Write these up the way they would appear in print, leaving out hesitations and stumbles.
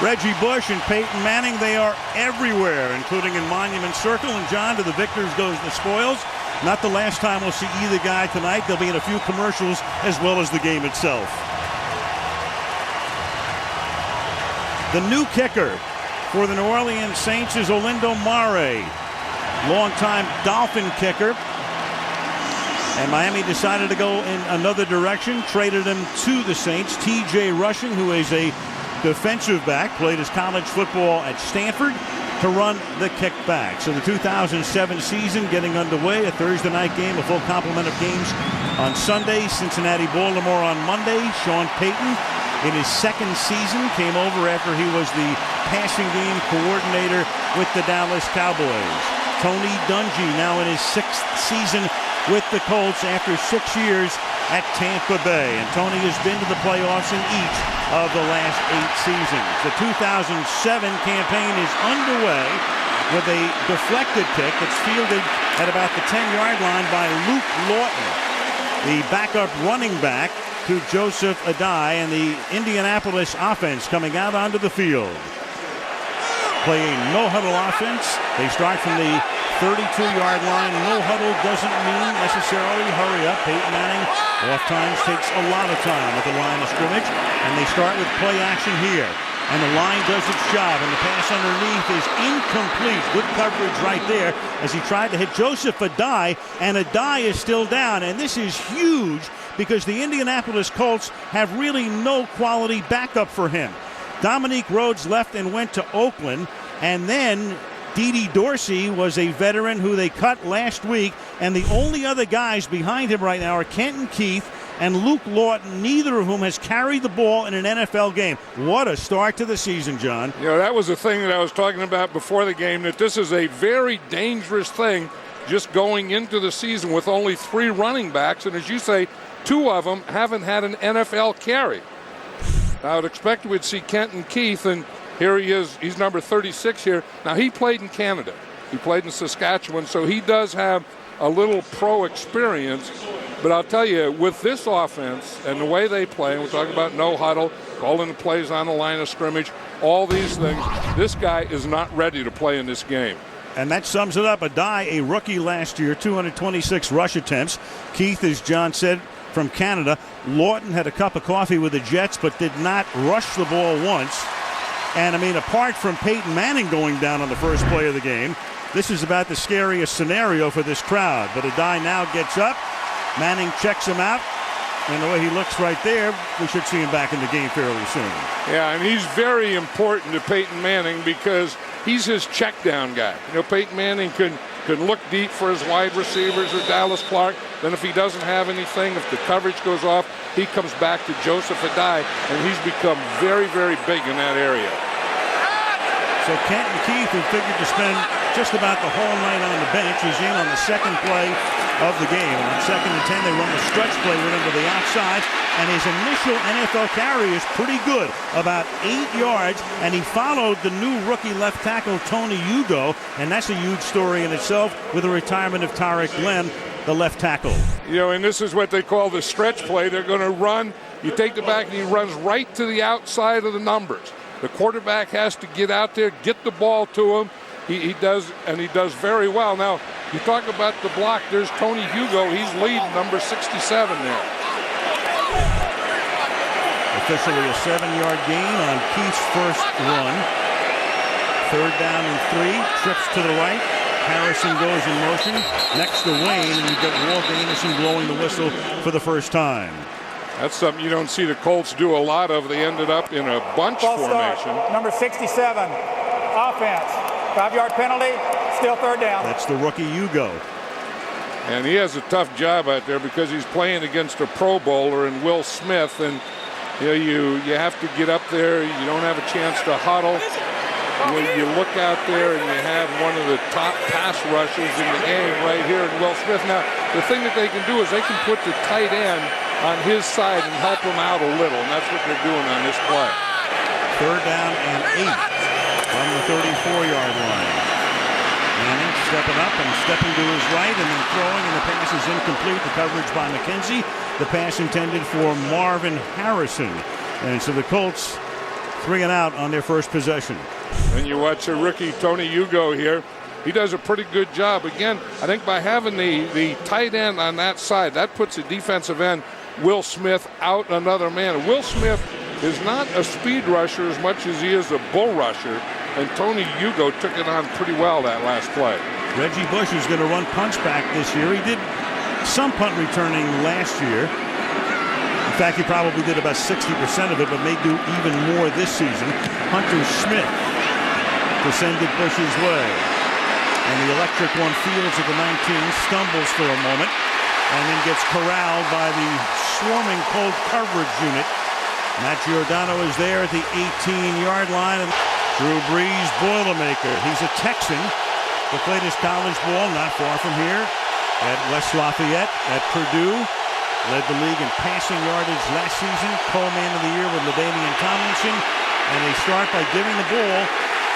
Reggie Bush and Peyton Manning, they are everywhere, including in Monument Circle. And John, to the victors goes the spoils. Not the last time we'll see either guy tonight. They'll be in a few commercials as well as the game itself. The new kicker for the New Orleans Saints is Olindo Mare, longtime Dolphin kicker. And Miami decided to go in another direction, traded him to the Saints. T.J. Rushing, who is a defensive back, played his college football at Stanford, to run the kickback. So the 2007 season getting underway, a Thursday night game, a full complement of games on Sunday. Cincinnati-Baltimore on Monday. Sean Payton, in his second season, came over after he was the passing game coordinator with the Dallas Cowboys. Tony Dungy, now in his sixth season with the Colts after 6 years at Tampa Bay. And Tony has been to the playoffs in each of the last 8 seasons. The 2007 campaign is underway with a deflected kick that's fielded at about the 10-yard line by Luke Lawton, the backup running back to Joseph Adai, and the Indianapolis offense coming out onto the field. Play a no-huddle offense. They start from the 32-yard line. No huddle doesn't mean necessarily hurry up. Peyton Manning oftentimes takes a lot of time at the line of scrimmage, and they start with play action here. And the line does its job, and the pass underneath is incomplete. Good coverage right there as he tried to hit Joseph Adai, and Adai is still down. And this is huge because the Indianapolis Colts have really no quality backup for him. Dominique Rhodes left and went to Oakland, and then Dede Dorsey was a veteran who they cut last week, and the only other guys behind him right now are Kenton Keith and Luke Lawton, neither of whom has carried the ball in an NFL game. What a start to the season, John. You know, that was the thing that I was talking about before the game, that this is a very dangerous thing just going into the season with only 3 running backs, and as you say, 2 of them haven't had an NFL carry. I would expect we'd see Kenton Keith, and here he is. He's number 36 here. Now, he played in Canada. He played in Saskatchewan, so he does have a little pro experience. But I'll tell you, with this offense and the way they play, and we're talking about no huddle, calling the plays on the line of scrimmage, all these things, this guy is not ready to play in this game. And that sums it up. Adai, a rookie last year, 226 rush attempts. Keith, as John said, from Canada. Lawton had a cup of coffee with the Jets, but did not rush the ball once. And, I mean, apart from Peyton Manning going down on the first play of the game, this is about the scariest scenario for this crowd. But Adai now gets up. Manning checks him out. And the way he looks right there, we should see him back in the game fairly soon. Yeah, and he's very important to Peyton Manning because he's his check down guy. You know, Peyton Manning can look deep for his wide receivers or Dallas Clark. Then if he doesn't have anything, if the coverage goes off, he comes back to Joseph Adai, and he's become very, very big in that area. So Kenton Keith, who figured to spend just about the whole night on the bench, is in on the second play of the game. And on 2nd and 10, they run the stretch play with him to the outside, and his initial NFL carry is pretty good, about 8 yards, and he followed the new rookie left tackle Tony Hugo, and that's a huge story in itself with the retirement of Tarek Glenn, the left tackle. You know, and this is what they call the stretch play. They're going to run. You take the back, and he runs right to the outside of the numbers. The quarterback has to get out there, get the ball to him. He does, and he does very well. Now, you talk about the block. There's Tony Hugo. He's leading number 67 there. Officially a 7-yard gain on Keith's first run. 3rd down and 3. Trips to the right. Harrison goes in motion. Next to Wayne, and you get Walt Anderson blowing the whistle for the first time. That's something you don't see the Colts do a lot of. They ended up in a bunch formation. Number 67, offense. 5-yard penalty, still 3rd down. That's the rookie Hugo. And he has a tough job out there because he's playing against a Pro Bowler in Will Smith. And you know, you have to get up there. You don't have a chance to huddle. When you look out there and you have one of the top pass rushers in the game right here in Will Smith. Now, the thing that they can do is they can put the tight end on his side and help him out a little, and that's what they're doing on this play. 3rd down and 8 from the 34-yard line. Manning stepping up and stepping to his right and then throwing, and the pass is incomplete. The coverage by McKenzie. The pass intended for Marvin Harrison. And so the Colts 3 and out on their first possession. And you watch a rookie, Tony Hugo here. He does a pretty good job. Again, I think by having the tight end on that side, that puts the defensive end, Will Smith, out another man. Will Smith is not a speed rusher as much as he is a bull rusher, and Tony Hugo took it on pretty well that last play. Reggie Bush is going to run punts back this year. He did some punt returning last year. In fact, he probably did about 60% of it, but may do even more this season. Hunter Smith to send it Bush's way. And the electric one fields at the 19, stumbles for a moment, and then gets corralled by the swarming cold coverage unit. Matt Giordano is there at the 18-yard line. And Drew Brees, Boilermaker. He's a Texan who played his college ball not far from here at West Lafayette, at Purdue. Led the league in passing yardage last season. Co-man of the year with LaDainian Tomlinson. And they start by giving the ball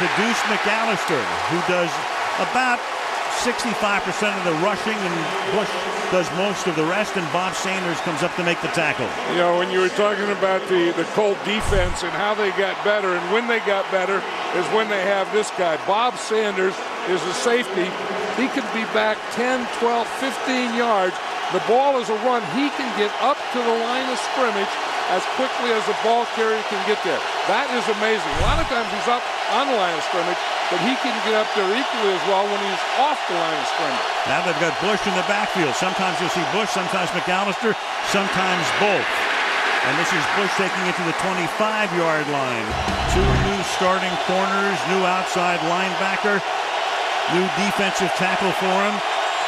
to Deuce McAllister, who does about 65% of the rushing, and Bush does most of the rest, and Bob Sanders comes up to make the tackle. You know, when you were talking about the Colt defense and how they got better, and when they got better is when they have this guy. Bob Sanders is a safety. He could be back 10, 12, 15 yards. The ball is a run. He can get up to the line of scrimmage as quickly as the ball carrier can get there. That is amazing. A lot of times he's up on the line of scrimmage, but he can get up there equally as well when he's off the line of scrimmage. Now they've got Bush in the backfield. Sometimes you'll see Bush, sometimes McAllister, sometimes both. And this is Bush taking it to the 25-yard line. 2 new starting corners, new outside linebacker, new defensive tackle for him.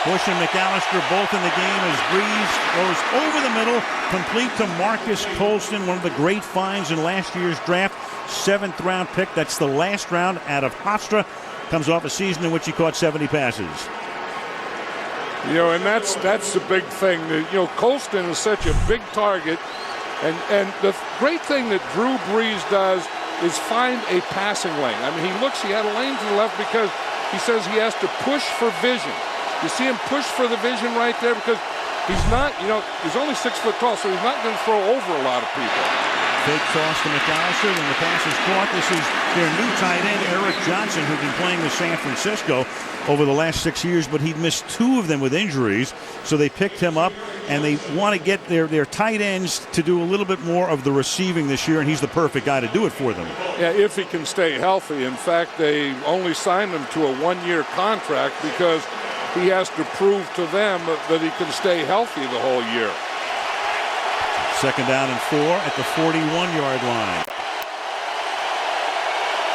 Bush and McAllister both in the game as Brees goes over the middle, complete to Marcus Colston, one of the great finds in last year's draft. 7th-round pick. That's the last round out of Hofstra. Comes off a season in which he caught 70 passes. You know, and that's the big thing. You know, Colston is such a big target, and the great thing that Drew Brees does is find a passing lane. I mean, he had a lane to the left because he says he has to push for vision. You see him push for the vision right there because he's not, he's only 6 foot tall, so he's not going to throw over a lot of people. Fake toss to McAllister when the pass is caught. This is their new tight end, Eric Johnson, who's been playing with San Francisco over the last 6 years, but he'd missed 2 of them with injuries, so they picked him up, and they want to get their tight ends to do a little bit more of the receiving this year, and he's the perfect guy to do it for them. Yeah, if he can stay healthy. In fact, they only signed him to a 1-year contract because he has to prove to them that he can stay healthy the whole year. 2nd down and 4 at the 41-yard line.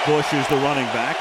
Bush is the running back.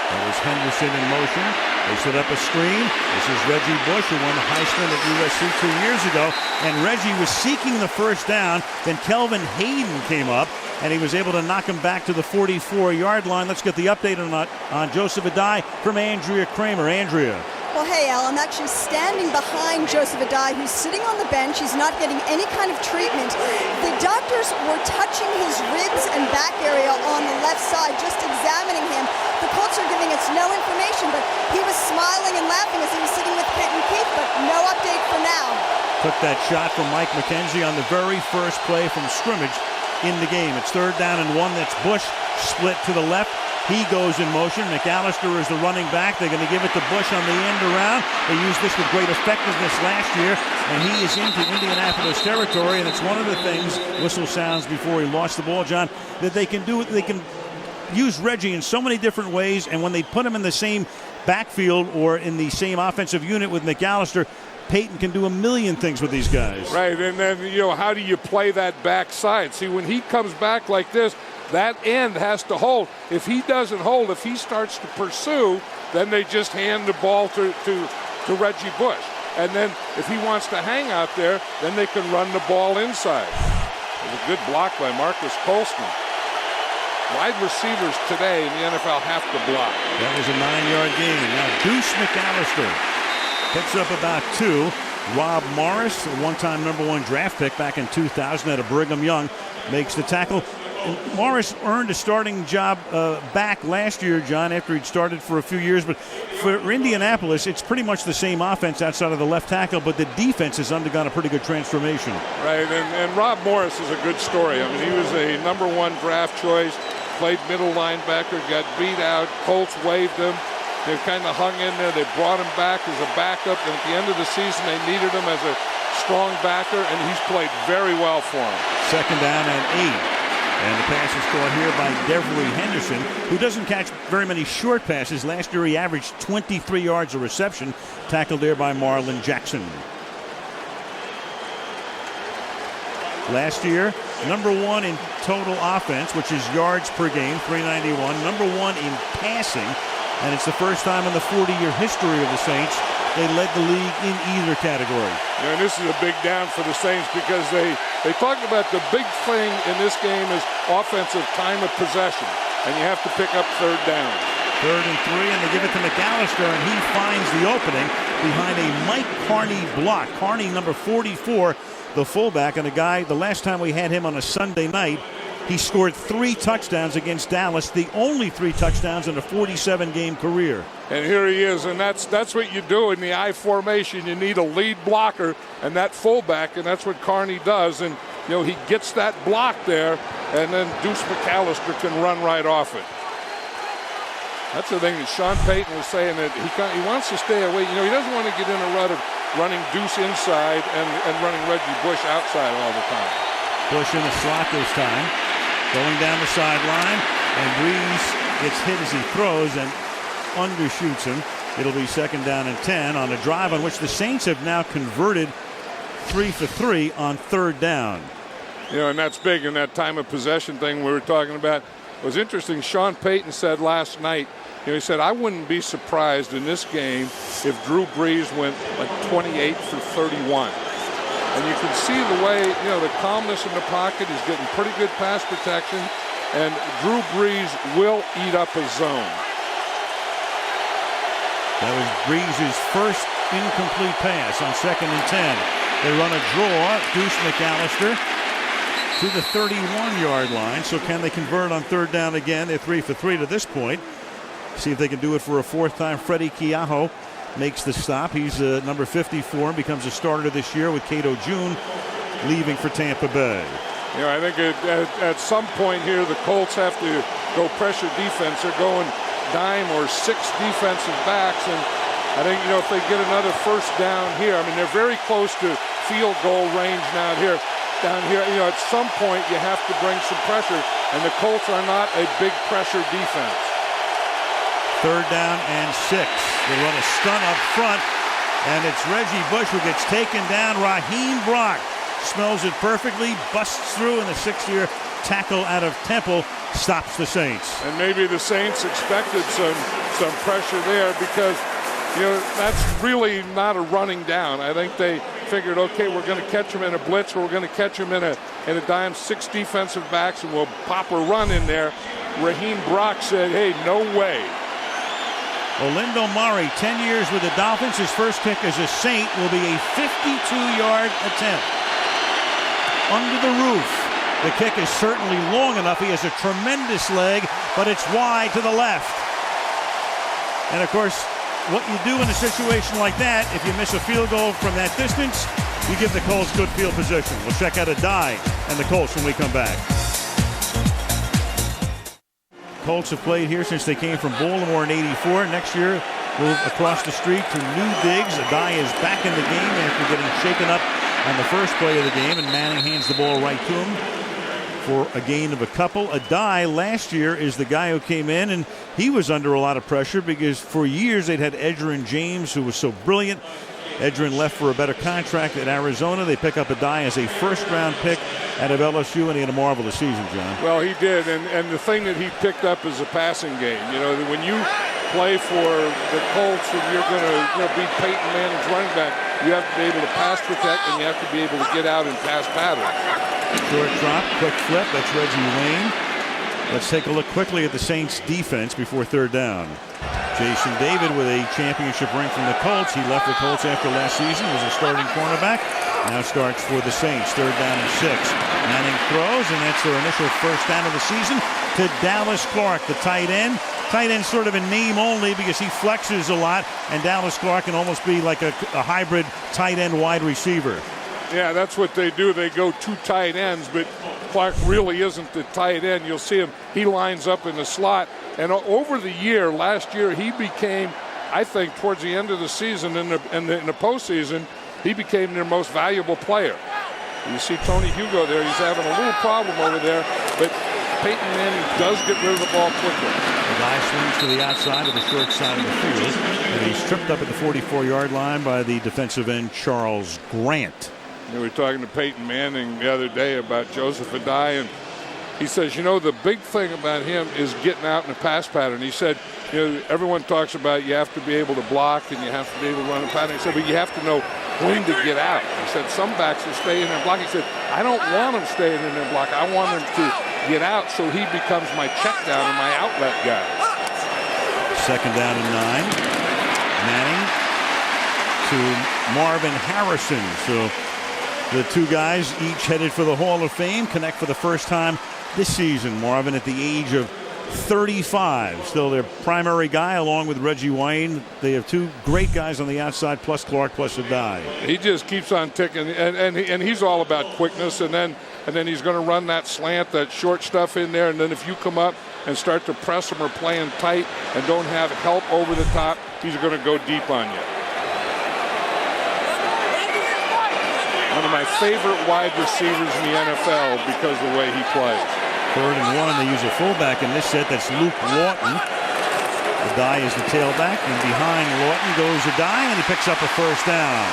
That was Henderson in motion. They set up a screen. This is Reggie Bush, who won the Heisman at USC 2 years ago. And Reggie was seeking the first down. Then Kelvin Hayden came up, and he was able to knock him back to the 44-yard line. Let's get the update on Joseph Adai from Andrea Kramer. Andrea. Well, hey, Al, I'm actually standing behind Joseph Adai, who's sitting on the bench. He's not getting any kind of treatment. The doctors were touching his ribs and back area on the left side, just examining him. The Colts are giving us no information, but he was smiling and laughing as he was sitting with Pitt and Keith, but no update for now. Took that shot from Mike McKenzie on the very first play from scrimmage in the game. It's 3rd down and 1. That's Bush split to the left. He goes in motion. McAllister is the running back. They're going to give it to Bush on the end around. They used this with great effectiveness last year, and he is into Indianapolis territory, and it's one of the things, whistle sounds before he lost the ball, John, that they can do. They can use Reggie in so many different ways, and when they put him in the same backfield or in the same offensive unit with McAllister, Peyton can do a million things with these guys. Right, and then, how do you play that backside? See, when he comes back like this, that end has to hold. If he doesn't hold, if he starts to pursue, then they just hand the ball to Reggie Bush. And then if he wants to hang out there, then they can run the ball inside. It was a good block by Marcus Colston. Wide receivers today in the NFL have to block. That was a 9-yard gain. Now Deuce McAllister picks up about 2. Rob Morris, a one-time #1 draft pick back in 2000 out of Brigham Young, makes the tackle. Morris earned a starting job back last year, John, after he'd started for a few years. But for Indianapolis, it's pretty much the same offense outside of the left tackle, but the defense has undergone a pretty good transformation. Right, and Rob Morris is a good story. I mean, he was a #1 draft choice, played middle linebacker, got beat out. Colts waived him. They kind of hung in there. They brought him back as a backup, and at the end of the season, they needed him as a strong backer, and he's played very well for him. 2nd down and 8. And the pass is caught here by Devery Henderson, who doesn't catch very many short passes. Last year he averaged 23 yards a reception, tackled there by Marlon Jackson. Last year, #1 in total offense, which is yards per game, 391. #1 in passing, and it's the first time in the 40-year history of the Saints they led the league in either category. Yeah, and this is a big down for the Saints because they talked about the big thing in this game is offensive time of possession, and you have to pick up 3rd down. 3rd and 3, and they give it to McAllister, and he finds the opening behind a Mike Carney block. Carney, number 44, the fullback, and a guy, the last time we had him on a Sunday night, he scored 3 touchdowns against Dallas, the only 3 touchdowns in a 47-game career. And here he is, and that's what you do in the I formation. You need a lead blocker and that fullback, and that's what Carney does. And you know, he gets that block there, and then Deuce McAllister can run right off it. That's the thing that Sean Payton was saying, that he wants to stay away. You know, he doesn't want to get in a rut of running Deuce inside and running Reggie Bush outside all the time. Bush in the slot this time, going down the sideline, and Breeze gets hit as he throws and undershoots him. It'll be 2nd down and 10 on a drive on which the Saints have now converted 3 for 3 on 3rd down. You know, and that's big in that time of possession thing we were talking about. It was interesting. Sean Payton said last night, you know, he said, I wouldn't be surprised in this game if Drew Brees went like 28 for 31. And you can see the way, you know, the calmness in the pocket is getting pretty good pass protection, and Drew Brees will eat up a zone. That was Brees' first incomplete pass on 2nd and 10. They run a draw. Deuce McAllister to the 31-yard line. So can they convert on 3rd down again? They're 3 for 3 to this point. See if they can do it for a 4th time. Freddie Keaho makes the stop. He's number 54 and becomes a starter this year with Cato June leaving for Tampa Bay. You know, I think at some point here the Colts have to go pressure defense. They're going dime or 6 defensive backs, and I think, you know, if they get another 1st down here, I mean, they're very close to field goal range now here. Down here, you know, at some point you have to bring some pressure, and the Colts are not a big pressure defense. 3rd down and 6. They run a stunt up front, and it's Reggie Bush who gets taken down. Raheem Brock smells it perfectly, busts through, and the 6th-year tackle out of Temple stops the Saints. And maybe the Saints expected some pressure there because, you know, that's really not a running down. I think they figured, okay, we're going to catch him in a blitz, or we're going to catch him in a dime, 6 defensive backs, and we'll pop a run in there. Raheem Brock said, hey, no way. Olindo Mare, 10 years with the Dolphins. His first kick as a Saint will be a 52-yard attempt. Under the roof. The kick is certainly long enough. He has a tremendous leg, but it's wide to the left. And, of course, what you do in a situation like that, if you miss a field goal from that distance, you give the Colts good field position. We'll check out Adai and the Colts when we come back. Colts have played here since they came from Baltimore in '84. Next year, move across the street to New Diggs. Adai is back in the game after getting shaken up on the first play of the game, and Manning hands the ball right to him for a gain of a couple. Adai last year is the guy who came in, and he was under a lot of pressure because for years they'd had Edgerrin James, who was so brilliant. Edgerrin left for a better contract at Arizona. They pick up Adai as a first-round pick out of LSU, and he had a marvelous season, John. Well, he did, and the thing that he picked up is a passing game. You know, when you play for the Colts and you're going to beat Peyton Manning's running back, you have to be able to pass protect, and you have to be able to get out and pass patterns. Short drop, quick flip. That's Reggie Wayne. Let's take a look quickly at the Saints defense before 3rd down. Jason David with a championship ring from the Colts. He left the Colts after last season, was a starting cornerback. Now starts for the Saints. 3rd down and 6. Manning throws, and that's their initial first down of the season to Dallas Clark, the tight end. Tight end sort of in name only because he flexes a lot, and Dallas Clark can almost be like a hybrid tight end wide receiver. Yeah, that's what they do. They go 2 tight ends, but Clark really isn't the tight end. You'll see him. He lines up in the slot. And over the year, last year, he became, I think, towards the end of the season, in the postseason, he became their most valuable player. You see Tony Hugo there. He's having a little problem over there, but Peyton Manning does get rid of the ball quickly. The guy swings to the outside of the short side of the field, and he's tripped up at the 44-yard line by the defensive end, Charles Grant. We were talking to Peyton Manning the other day about Joseph Adai, and he says, the big thing about him is getting out in the pass pattern. He said, everyone talks about you have to be able to block and you have to be able to run a pattern. He said, but you have to know when to get out. He said, some backs will stay in there and block. He said, I don't want him staying in there and block. I want him to get out so he becomes my check down and my outlet guy. 2nd down and 9. Manning to Marvin Harrison. So the two guys, each headed for the Hall of Fame, connect for the first time this season. Marvin at the age of 35, still their primary guy along with Reggie Wayne. They have 2 great guys on the outside, plus Clark, plus Adai. He just keeps on ticking, and he's all about quickness, and then he's going to run that slant, that short stuff in there, and then if you come up and start to press him or playing tight and don't have help over the top, he's going to go deep on you. One of my favorite wide receivers in the NFL because of the way he plays. 3rd and 1. They use a fullback in this set. That's Luke Lawton. Adai is the tailback, and behind Lawton goes Adai, and he picks up a first down.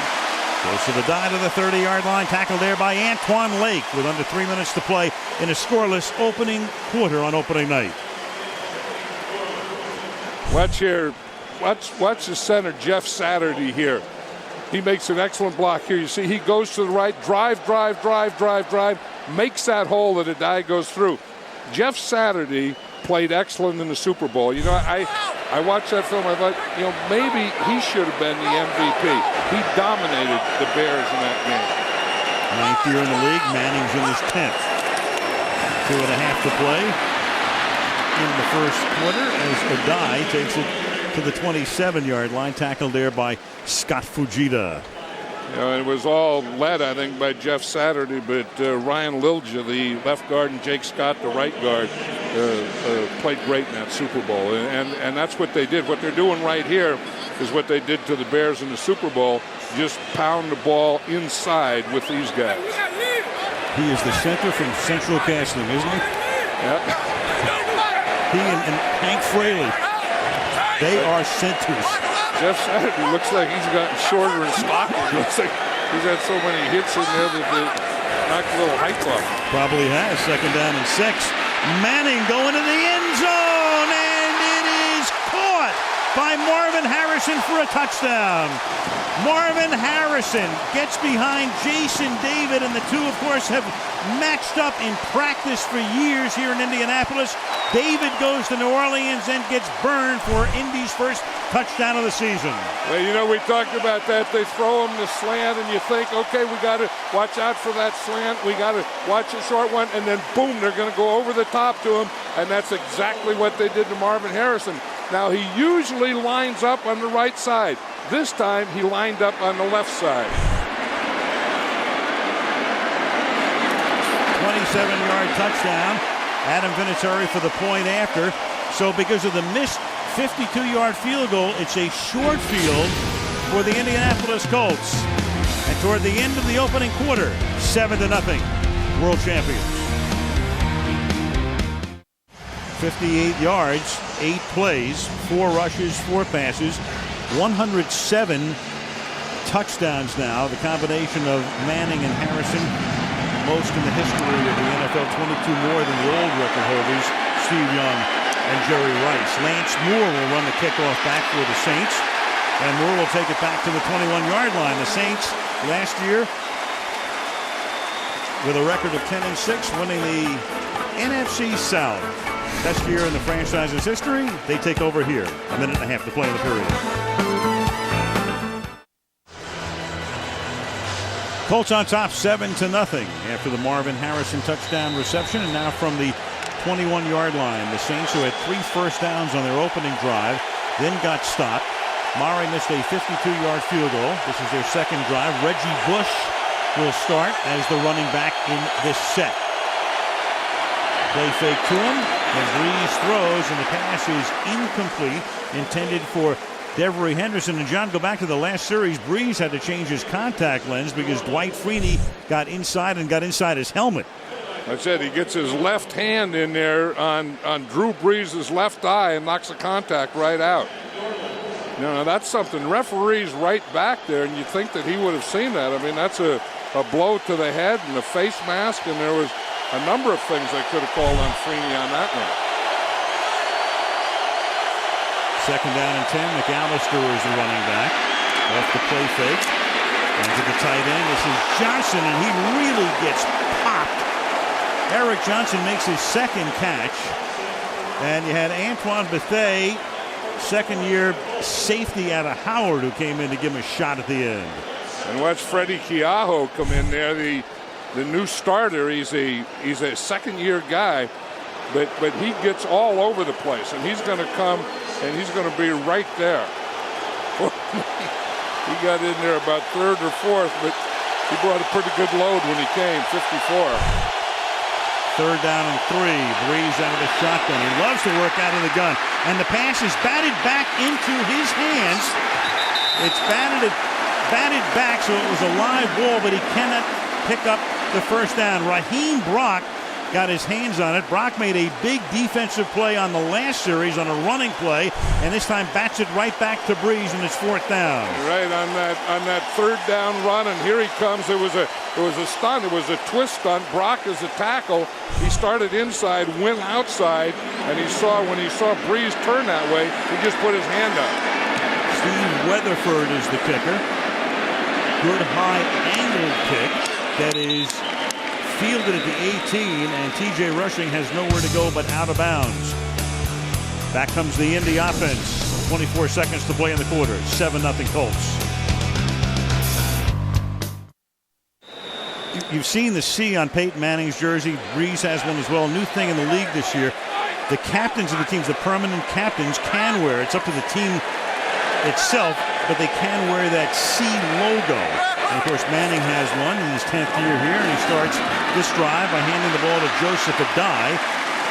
Goes to the die to the 30-yard line. Tackled there by Antoine Lake with under 3 minutes to play in a scoreless opening quarter on opening night. Watch here. Watch the center, Jeff Saturday here. He makes an excellent block here. You see he goes to the right, drive, makes that hole that Adai goes through. Jeff Saturday played excellent in the Super Bowl. I watched that film. I thought, maybe he should have been the MVP. He dominated the Bears in that game. 9th year in the league. Manning's in his 10th. 2.5 to play in the first quarter as Adai takes it to the 27-yard line, tackled there by Scott Fujita. It was all led, I think, by Jeff Saturday, but Ryan Lilja, the left guard, and Jake Scott, the right guard, played great in that Super Bowl. And that's what they did. What they're doing right here is what they did to the Bears in the Super Bowl, just pound the ball inside with these guys. He is the center from Central Casting, isn't he? Yep. He and Hank Fraley. They are centers. Jeff Saturday looks like he's gotten shorter and stockier. Looks like he's had so many hits in there that they knocked a little height off. Probably has. 2nd down and 6. Manning going to the end zone, and it is caught by Marvin Harrison for a touchdown. Marvin Harrison gets behind Jason David, and the two, of course, have matched up in practice for years here in Indianapolis. David goes to New Orleans and gets burned for Indy's first touchdown of the season. Well, we talked about that. They throw him the slant, and you think, okay, we got to watch out for that slant. We got to watch a short one, and then boom, they're going to go over the top to him, and that's exactly what they did to Marvin Harrison. Now, he usually lines up on the right side. This time, he lined up on the left side. 27-yard touchdown. Adam Vinatieri for the point after. So because of the missed 52-yard field goal, it's a short field for the Indianapolis Colts. And toward the end of the opening quarter, 7-0, world champions. 58 yards, 8 plays, 4 rushes, 4 passes, 107 touchdowns now. The combination of Manning and Harrison, most in the history of the NFL, 22 more than the old record holders, Steve Young and Jerry Rice. Lance Moore will run the kickoff back for the Saints, and Moore will take it back to the 21-yard line. The Saints last year with a record of 10-6, winning the NFC South. Best year in the franchise's history. They take over here. 1.5 minutes to play in the period. Colts on top 7-0 after the Marvin Harrison touchdown reception. And now from the 21-yard line, the Saints, who had 3 first downs on their opening drive, then got stopped. Murray missed a 52-yard field goal. This is their second drive. Reggie Bush will start as the running back in this set. Play fake to him, and Breeze throws, and the pass is incomplete, intended for Devery Henderson. And John, go back to the last series. Breeze had to change his contact lens because Dwight Freeney got inside his helmet. That's it. He gets his left hand in there on Drew Brees' left eye and knocks the contact right out. Now that's something. Referees right back there, and you'd think that he would have seen that. I mean, that's a blow to the head and a face mask, and there was a number of things they could have called on Freeney on that one. Second down and 10. McAllister is the running back. Off the play fake. And to the tight end. This is Johnson, and he really gets popped. Eric Johnson makes his second catch. And you had Antoine Bethea, second-year safety out of Howard, who came in to give him a shot at the end. And watch Freddie Keaho come in there, the new starter. He's a second-year guy, but he gets all over the place, and he's going to come and he's going to be right there. He got in there about third or fourth, but he brought a pretty good load when he came, 54. Third down and 3. Breeze out of the shotgun. He loves to work out of the gun. And the pass is batted back into his hands. It's batted back, so it was a live ball, but he cannot pick up the first down. Raheem Brock got his hands on it. Brock made a big defensive play on the last series on a running play, and this time bats it right back to Breeze, and it's 4th down. Right on that third down run, and here he comes. It was a stunt. It was a twist stunt. Brock is a tackle. He started inside, went outside, and when he saw Breeze turn that way, he just put his hand up. Steve Weatherford is the kicker. Good high angled kick that is fielded at the 18, and TJ Rushing has nowhere to go but out of bounds. Back comes the Indy offense. 24 seconds to play in the quarter. 7-0 Colts. You've seen the C on Peyton Manning's jersey. Breeze has one as well. New thing in the league this year. The captains of the teams, the permanent captains, can wear. It's up to the team itself, but they can wear that C logo. And of course, Manning has one in his 10th year here, and he starts this drive by handing the ball to Joseph Adai.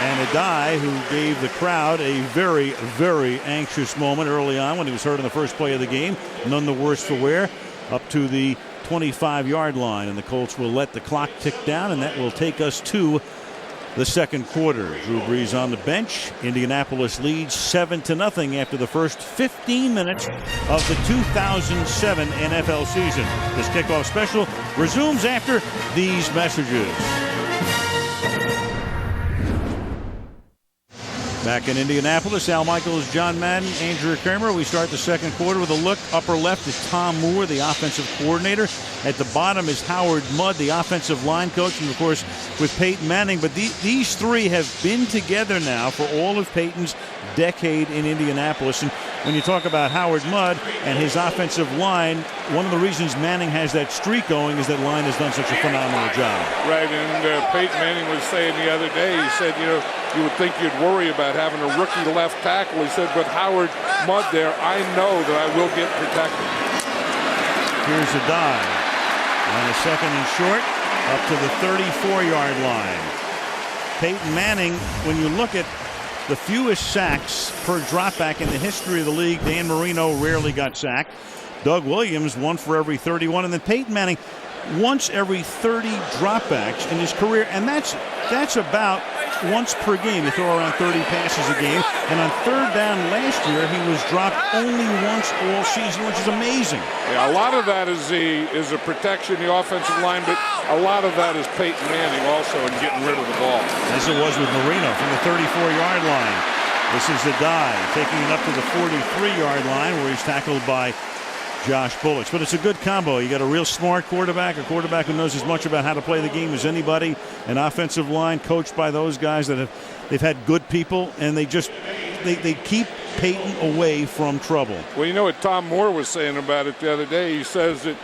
And Adai, who gave the crowd a very, very anxious moment early on when he was hurt on the first play of the game. None the worse for wear. Up to the 25-yard line, and the Colts will let the clock tick down, and that will take us to the second quarter. Drew Brees on the bench. Indianapolis leads 7-0 after the first 15 minutes of the 2007 NFL season. This kickoff special resumes after these messages. Back in Indianapolis, Al Michaels, John Madden, Andrew Kramer. We start the second quarter with a look. Upper left is Tom Moore, the offensive coordinator. At the bottom is Howard Mudd, the offensive line coach, and of course with Peyton Manning. But these three have been together now for all of Peyton's decade in Indianapolis. And when you talk about Howard Mudd and his offensive line, one of the reasons Manning has that streak going is that line has done such a phenomenal job. Right, and Peyton Manning was saying the other day, he said, you would think you'd worry about having a rookie left tackle. He said, but Howard Mudd there, I know that I will get protected. Here's a dive. On a second and short, up to the 34-yard line. Peyton Manning, when you look at the fewest sacks per dropback in the history of the league, Dan Marino rarely got sacked. Doug Williams, 1 for every 31. And then Peyton Manning, once every 30 dropbacks in his career. And that's about once per game. You throw around 30 passes a game. And on third down last year, he was dropped only once all season, which is amazing. Yeah, a lot of that is the protection, the offensive line, but a lot of that is Peyton Manning also in getting rid of the ball. As it was with Marino from the 34-yard line. This is the dive, taking it up to the 43-yard line where he's tackled by Josh Bullocks. But it's a good combo. You got a real smart quarterback, a quarterback who knows as much about how to play the game as anybody, an offensive line coached by those guys that they've had good people, and they keep Peyton away from trouble. Well, you know what Tom Moore was saying about it the other day? He says that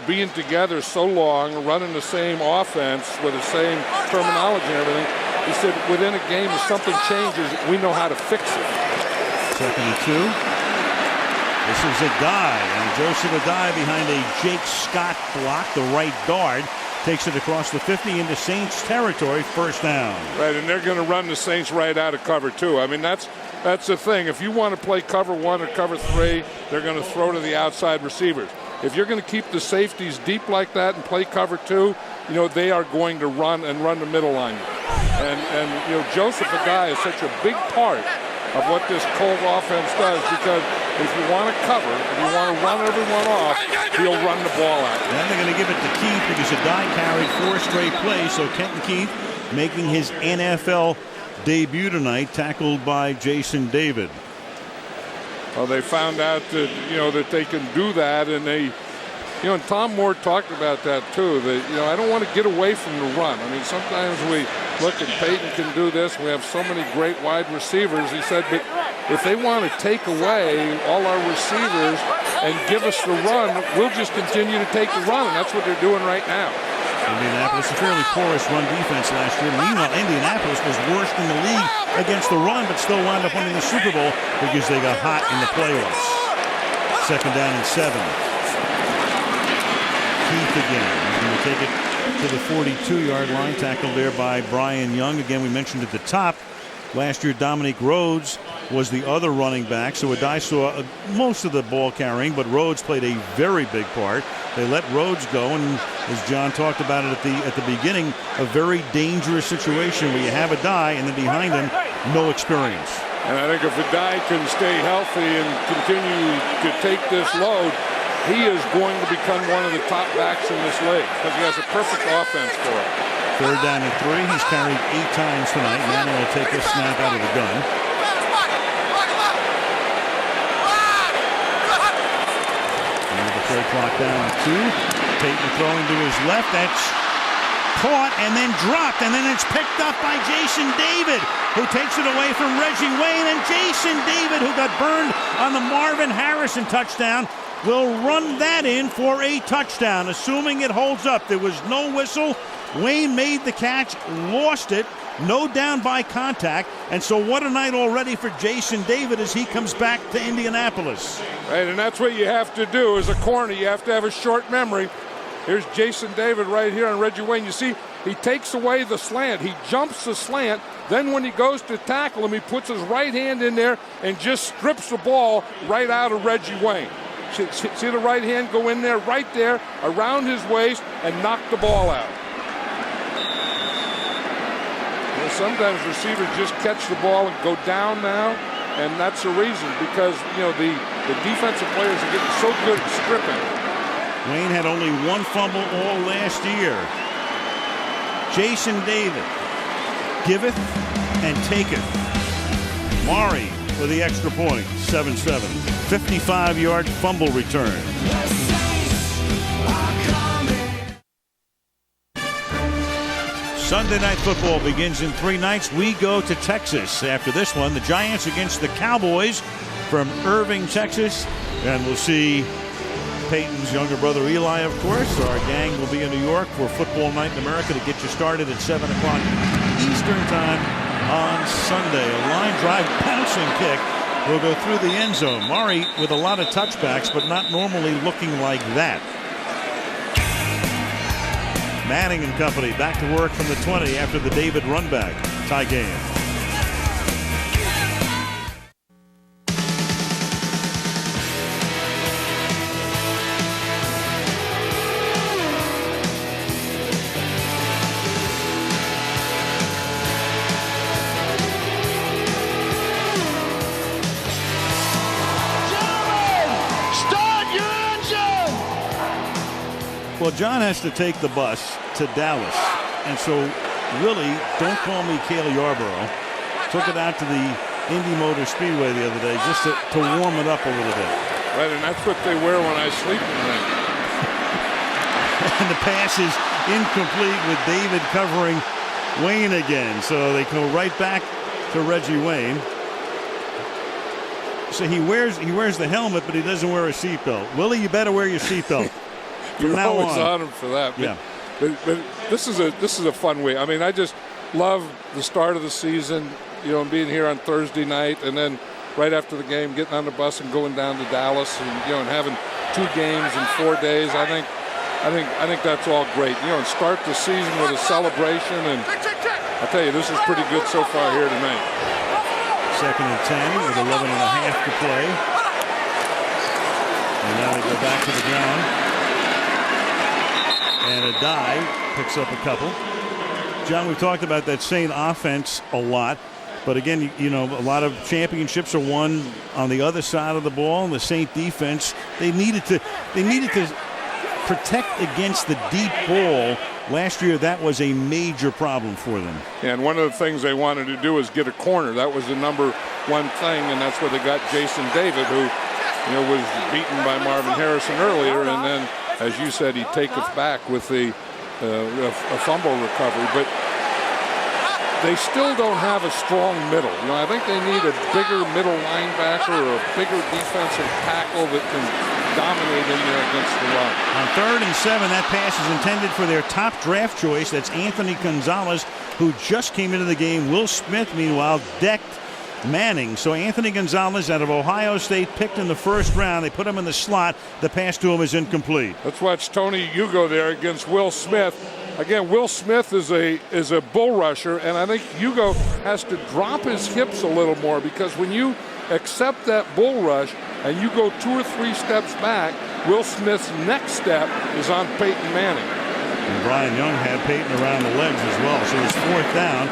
being together so long, running the same offense with the same terminology and everything, he said within a game if something changes, we know how to fix it. 2nd and 2. This is Adai, and Joseph Adai behind a Jake Scott block, the right guard. Takes it across the 50 into Saints territory, 1st down. Right, and they're going to run the Saints right out of cover 2. I mean, that's the thing. If you want to play cover 1 or cover 3, they're going to throw to the outside receivers. If you're going to keep the safeties deep like that and play cover 2, they are going to run the middle line. And Joseph Adai is such a big part of what this Colt offense does, because if you want to cover, if you want to run everyone off, he'll run the ball out. Then they're going to give it to Keith because Adai carried 4 straight plays. So Kenton Keith making his NFL debut tonight, tackled by Jason David. Well, they found out that that they can do that, and they, and Tom Moore talked about that too. That I don't want to get away from the run. I mean, sometimes we look and Peyton can do this. We have so many great wide receivers. He said, but if they want to take away all our receivers and give us the run, we'll just continue to take the run, and that's what they're doing right now. Indianapolis, a fairly porous run defense last year. Meanwhile, Indianapolis was worst in the league against the run, but still wound up winning the Super Bowl because they got hot in the playoffs. 2nd down and 7. Keith again. He's going to take it to the 42-yard line, tackled there by Brian Young. Again, we mentioned at the top, last year Dominique Rhodes was the other running back, so Adai saw most of the ball carrying, but Rhodes played a very big part. They let Rhodes go, and as John talked about it at the beginning, a very dangerous situation where you have Adai and then behind him, no experience. And I think if Adai can stay healthy and continue to take this load, he is going to become one of the top backs in this league because he has a perfect offense for it. 3rd down and 3. He's carried 8 times tonight. Manning will take this snap out of the gun. And the play clock down to 2. Peyton throwing to his left. That's caught and then dropped, and then it's picked up by Jason David, who takes it away from Reggie Wayne. And Jason David, who got burned on the Marvin Harrison touchdown, will run that in for a touchdown, assuming it holds up. There was no whistle. Wayne made the catch, lost it, no down by contact, and so what a night already for Jason David as he comes back to Indianapolis. Right, and that's what you have to do as a corner. You have to have a short memory. Here's Jason David right here on Reggie Wayne. You see, he takes away the slant. He jumps the slant. Then when he goes to tackle him, he puts his right hand in there and just strips the ball right out of Reggie Wayne. See the right hand go in there, right there, around his waist, and knock the ball out. Well, sometimes receivers just catch the ball and go down now, and that's the reason, because the defensive players are getting so good at stripping. Wayne had only 1 fumble all last year. Jason David giveth and taketh. Mari with the extra point, 7-7. 55-yard fumble return. Sunday Night Football begins in 3 nights. We go to Texas after this one. The Giants against the Cowboys from Irving, Texas. And we'll see Peyton's younger brother Eli, of course. Our gang will be in New York for Football Night in America to get you started at 7 o'clock Eastern Time on Sunday. A line drive bouncing kick will go through the end zone. Mari with a lot of touchbacks, but not normally looking like that. Manning and company back to work from the 20 after the David run back. Tie game. Well, John has to take the bus to Dallas, and so Willie, don't call me Cale Yarborough, took it out to the Indy Motor Speedway the other day just to warm it up a little bit. Right, and that's what they wear when I sleep tonight. And the pass is incomplete with David covering Wayne again, so they go right back to Reggie Wayne. So he wears the helmet, but he doesn't wear a seatbelt. Willie, you better wear your seatbelt. from now always on. him for that. Yeah. But this is a fun week. I mean, I just love the start of the season, and being here on Thursday night, and then right after the game, getting on the bus and going down to Dallas, and and having 2 games in 4 days. I think that's all great. And start the season with a celebration, and I tell you, this is pretty good so far here tonight. 2nd and 10 with 11.5 to play. And now they go back to the ground. And Adai picks up a couple. John, we've talked about that Saint offense a lot. But again, a lot of championships are won on the other side of the ball. And the Saint defense, they needed to protect against the deep ball. Last year, that was a major problem for them. And one of the things they wanted to do is get a corner. That was the number one thing, and that's where they got Jason David, who was beaten by Marvin Harrison earlier. And then, as you said, he'd take us back with a fumble recovery. But they still don't have a strong middle. I think they need a bigger middle linebacker or a bigger defensive tackle that can dominate in there against the run. On 3rd and 7, that pass is intended for their top draft choice. That's Anthony Gonzalez, who just came into the game. Will Smith, meanwhile, decked Manning. So Anthony Gonzalez out of Ohio State, picked in the 1st round. They put him in the slot. The pass to him is incomplete. Let's watch Tony Hugo there against Will Smith. Again, Will Smith is a bull rusher, and I think Hugo has to drop his hips a little more, because when you accept that bull rush and you go 2 or 3 steps back, Will Smith's next step is on Peyton Manning. And Brian Young had Peyton around the legs as well. So it's 4th down.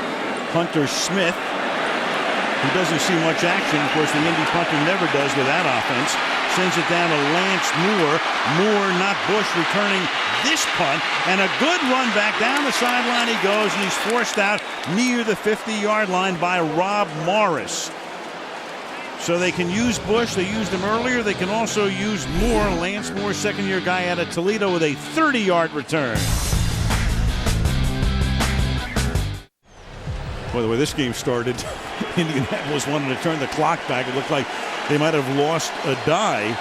Hunter Smith, who doesn't see much action. Of course, the Indy punter never does with that offense. Sends it down to Lance Moore. Moore, not Bush, returning this punt. And a good run back down the sideline he goes, and he's forced out near the 50-yard line by Rob Morris. So they can use Bush. They used him earlier. They can also use Moore. Lance Moore, 2nd-year guy out of Toledo, with a 30-yard return. By the way, this game started, Indianapolis wanted to turn the clock back. It looked like they might have lost Adai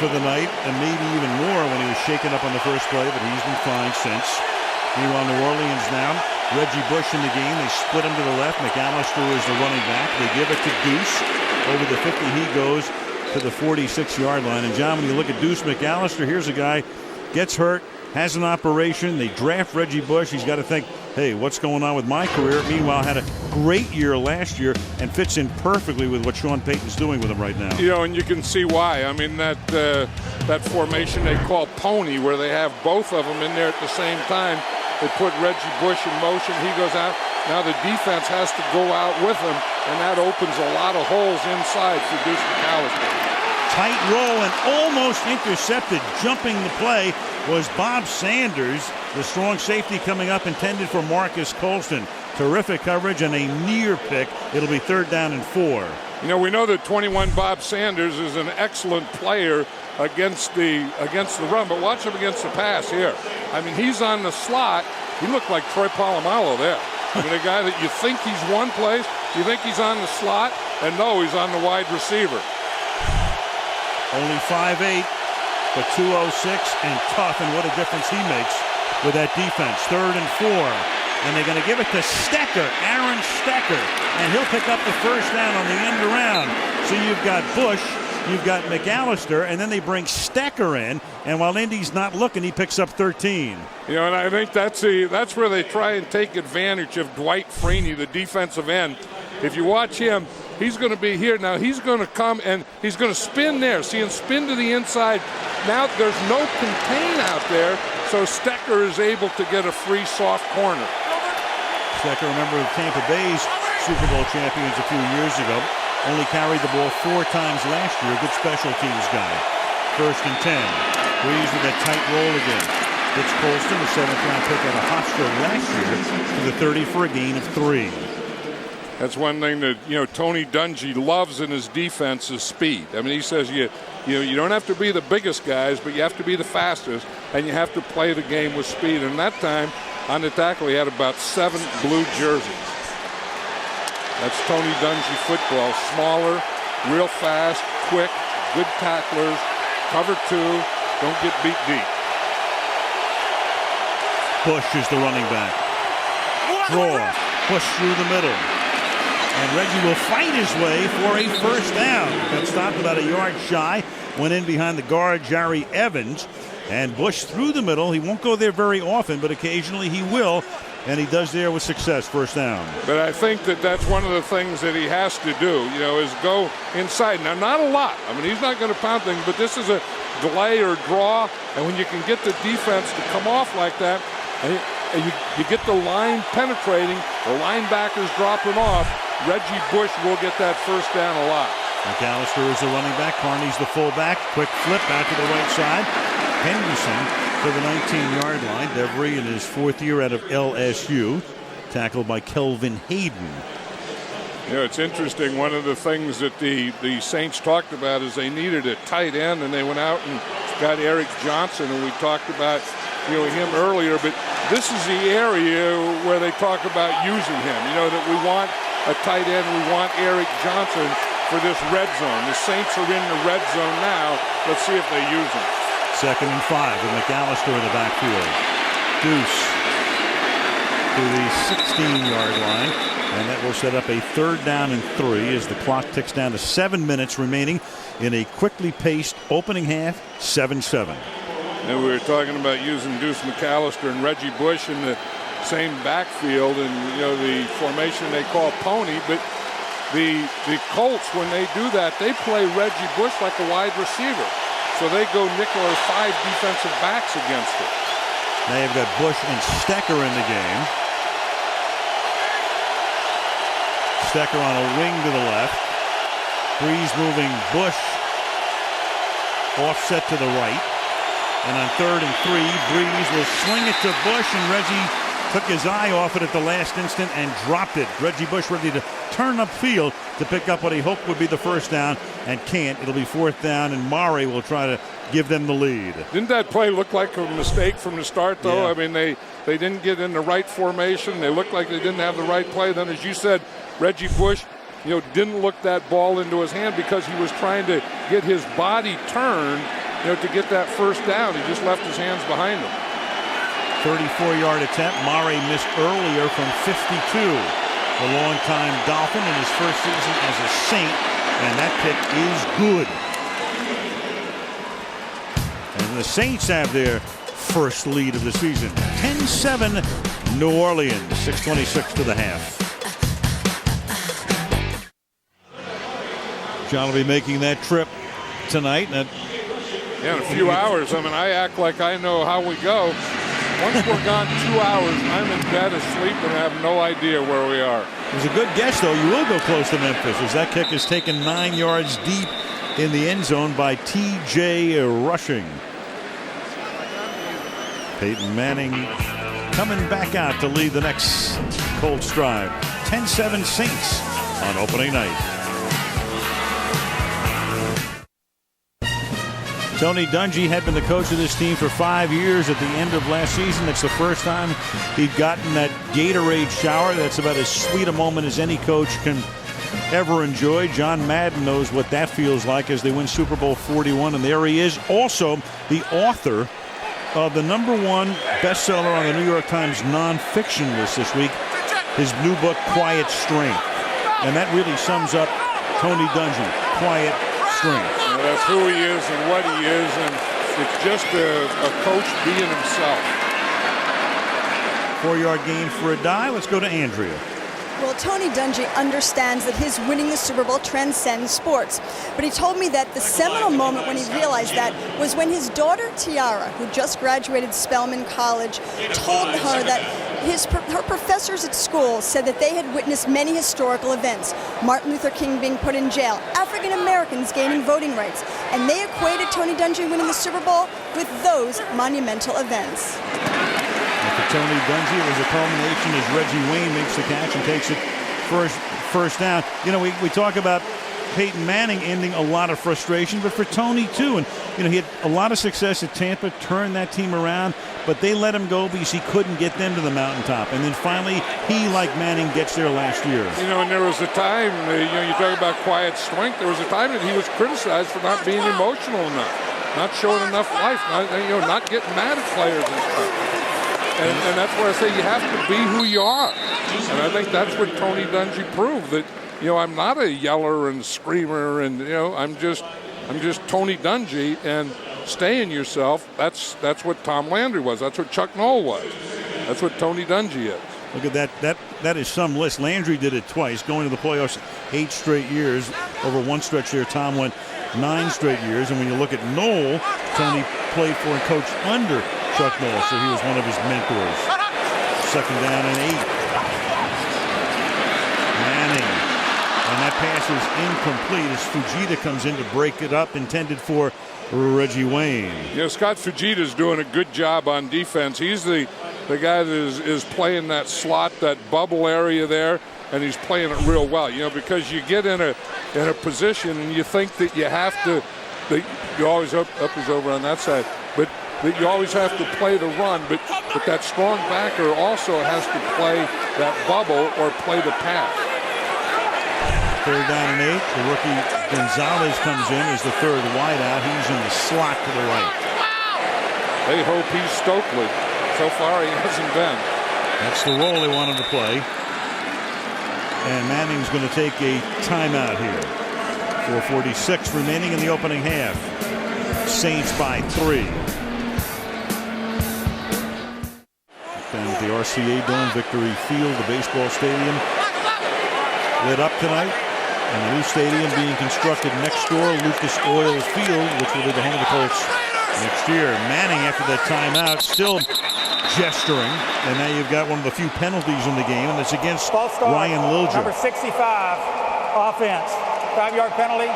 for the night, and maybe even more when he was shaken up on the first play, but he's been fine since. Meanwhile, New Orleans now, Reggie Bush in the game. They split him to the left. McAllister is the running back. They give it to Deuce. Over the 50, he goes to the 46-yard line. And, John, when you look at Deuce McAllister, here's a guy, gets hurt, has an operation. They draft Reggie Bush. He's got to think, hey, what's going on with my career? Meanwhile, had a great year last year and fits in perfectly with what Sean Payton's doing with him right now. And you can see why. I mean, that formation they call pony, where they have both of them in there at the same time. They put Reggie Bush in motion. He goes out. Now the defense has to go out with him, and that opens a lot of holes inside for Deuce McAllister. Tight roll and almost intercepted. Jumping the play was Bob Sanders, the strong safety coming up, intended for Marcus Colston. Terrific coverage and a near pick. It'll be 3rd down and 4. We know that 21 Bob Sanders is an excellent player against the run, but watch him against the pass here. I mean, he's on the slot. He looked like Troy Polamalu there. I mean, a guy that you think he's one place, you think he's on the slot, and no, he's on the wide receiver. Only 5'8", but 206 and tough, and what a difference he makes with that defense. 3rd and 4, and they're going to give it to Stecker, Aaron Stecker, and he'll pick up the 1st down on the end around. So you've got Bush, you've got McAllister, and then they bring Stecker in, and while Indy's not looking, he picks up 13. And I think that's where they try and take advantage of Dwight Freeney, the defensive end. If you watch him, he's going to be here. Now he's going to come and he's going to spin there. See him spin to the inside. Now there's no contain out there, so Stecker is able to get a free soft corner. Stecker, remember Tampa Bay's Super Bowl champions a few years ago, only carried the ball 4 times last year. Good special teams guy. 1st and 10. Breeze with that tight roll again. It's Colston, the 7th-round pick out of Hofstra last year, to the 30 for a gain of 3. That's one thing that Tony Dungy loves in his defense is speed. I mean, he says you don't have to be the biggest guys, but you have to be the fastest, and you have to play the game with speed. And that time on the tackle, he had about 7 blue jerseys. That's Tony Dungy football. Smaller, real fast, quick, good tacklers, cover 2, don't get beat deep. Bush is the running back. Draw. Push through the middle. And Reggie will fight his way for a first down. Got stopped about a yard shy. Went in behind the guard, Jerry Evans. And Bush through the middle. He won't go there very often, but occasionally he will. And he does there with success, first down. But I think that that's one of the things that he has to do, is go inside. Now, not a lot. I mean, he's not going to pound things, but this is a delay or draw. And when you can get the defense to come off like that, and you get the line penetrating, the linebackers dropping off, Reggie Bush will get that first down a lot. McAllister is the running back. Carney's the fullback. Quick flip out to the right side. Henderson to the 19-yard line. Devery in his fourth year out of LSU. Tackled by Kelvin Hayden. It's interesting. One of the things that the Saints talked about is they needed a tight end, and they went out and got Eric Johnson, and we talked about him earlier. But this is the area where they talk about using him. That we want a tight end. We want Eric Johnson for this red zone. The Saints are in the red zone now. Let's see if they use him. 2nd and 5 with McAllister in the backfield. Deuce to the 16-yard line. And that will set up a 3rd down and 3 as the clock ticks down to 7 minutes remaining in a quickly paced opening half, 7-7. And we were talking about using Deuce McAllister and Reggie Bush in the same backfield, and the formation they call pony. But the Colts, when they do that, they play Reggie Bush like a wide receiver. So they go nickel or 5 defensive backs against it. They've got Bush and Stecker in the game. Stecker on a wing to the left. Breeze moving Bush offset to the right. And on 3rd and 3, Breeze will sling it to Bush, and Reggie took his eye off it at the last instant and dropped it. Reggie Bush ready to turn upfield to pick up what he hoped would be the first down, and can't. It'll be 4th down, and Murray will try to give them the lead. Didn't that play look like a mistake from the start, though? Yeah. I mean, they didn't get in the right formation. They looked like they didn't have the right play. Then, as you said, Reggie Bush, didn't look that ball into his hand because he was trying to get his body turned, to get that first down. He just left his hands behind him. 34-yard attempt. Murray missed earlier from 52. The longtime Dolphin in his first season as a Saint, and that kick is good. And the Saints have their first lead of the season. 10-7 New Orleans. 6:26 to the half. John will be making that trip tonight. Yeah, in a few hours. I mean, I act like I know how we go. Once we're gone 2 hours, I'm in bed asleep and I have no idea where we are. It was a good guess, though. You will go close to Memphis as that kick is taken 9 yards deep in the end zone by T.J. Rushing. Peyton Manning coming back out to lead the next Colts drive. 10-7 Saints on opening night. Tony Dungy had been the coach of this team for 5 years. At the end of last season, that's the first time he'd gotten that Gatorade shower. That's about as sweet a moment as any coach can ever enjoy. John Madden knows what that feels like as they win Super Bowl 41, and there he is. Also, the author of the #1 bestseller on the New York Times nonfiction list this week, his new book, Quiet Strength. And that really sums up Tony Dungy, Quiet Strength. That's who he is and what he is, and it's just a coach being himself. 4-yard gain for a die. Let's go to Andrea. Well, Tony Dungy understands that his winning the Super Bowl transcends sports. But he told me that the seminal moment when he realized that was when his daughter Tiara, who just graduated Spelman College, told her that her professors at school said that they had witnessed many historical events. Martin Luther King being put in jail, African Americans gaining voting rights, and they equated Tony Dungy winning the Super Bowl with those monumental events. For Tony Dungy, it was a culmination as Reggie Wayne makes the catch and takes it first down. We talk about Peyton Manning ending a lot of frustration, but for Tony too. And he had a lot of success at Tampa, turned that team around, but they let him go because he couldn't get them to the mountaintop. And then finally, he, like Manning, gets there last year. And there was a time, you talk about quiet strength, there was a time that he was criticized for not being emotional enough, not showing enough life, not getting mad at players and stuff. And that's where I say you have to be who you are. And I think that's what Tony Dungy proved, that, I'm not a yeller and screamer, and, I'm just Tony Dungy, and stay in yourself. That's what Tom Landry was. That's what Chuck Noll was. That's what Tony Dungy is. Look at that. That is some list. Landry did it twice, going to the playoffs 8 straight years. Over one stretch there, Tom went 9 straight years. And when you look at Noll, Tony played for and coached under Chuck Noll, so he was one of his mentors. 2nd down and 8. Manning. And that pass is incomplete as Fujita comes in to break it up, intended for Reggie Wayne. Scott Fujita's doing a good job on defense. He's the guy that is playing that slot, that bubble area there, and he's playing it real well. Because you get in a position and you think that you have to, that you always up is over on that side, but that you always have to play the run, but that strong backer also has to play that bubble or play the pass. 3rd down and 8. The rookie Gonzalez comes in as the 3rd wideout. He's in the slot to the right. They hope he's Stokely. So far, he hasn't been. That's the role they wanted to play. And Manning's going to take a timeout here. 4:46 remaining in the opening half. Saints by 3. Down at the RCA Dome, Victory Field, the baseball stadium, lit up tonight. And the new stadium being constructed next door, Lucas Oil Field, which will be the home of the Colts next year. Manning, after that timeout, still gesturing. And now you've got one of the few penalties in the game, and it's against Ryan Liljer. Number 65, offense. 5-yard penalty,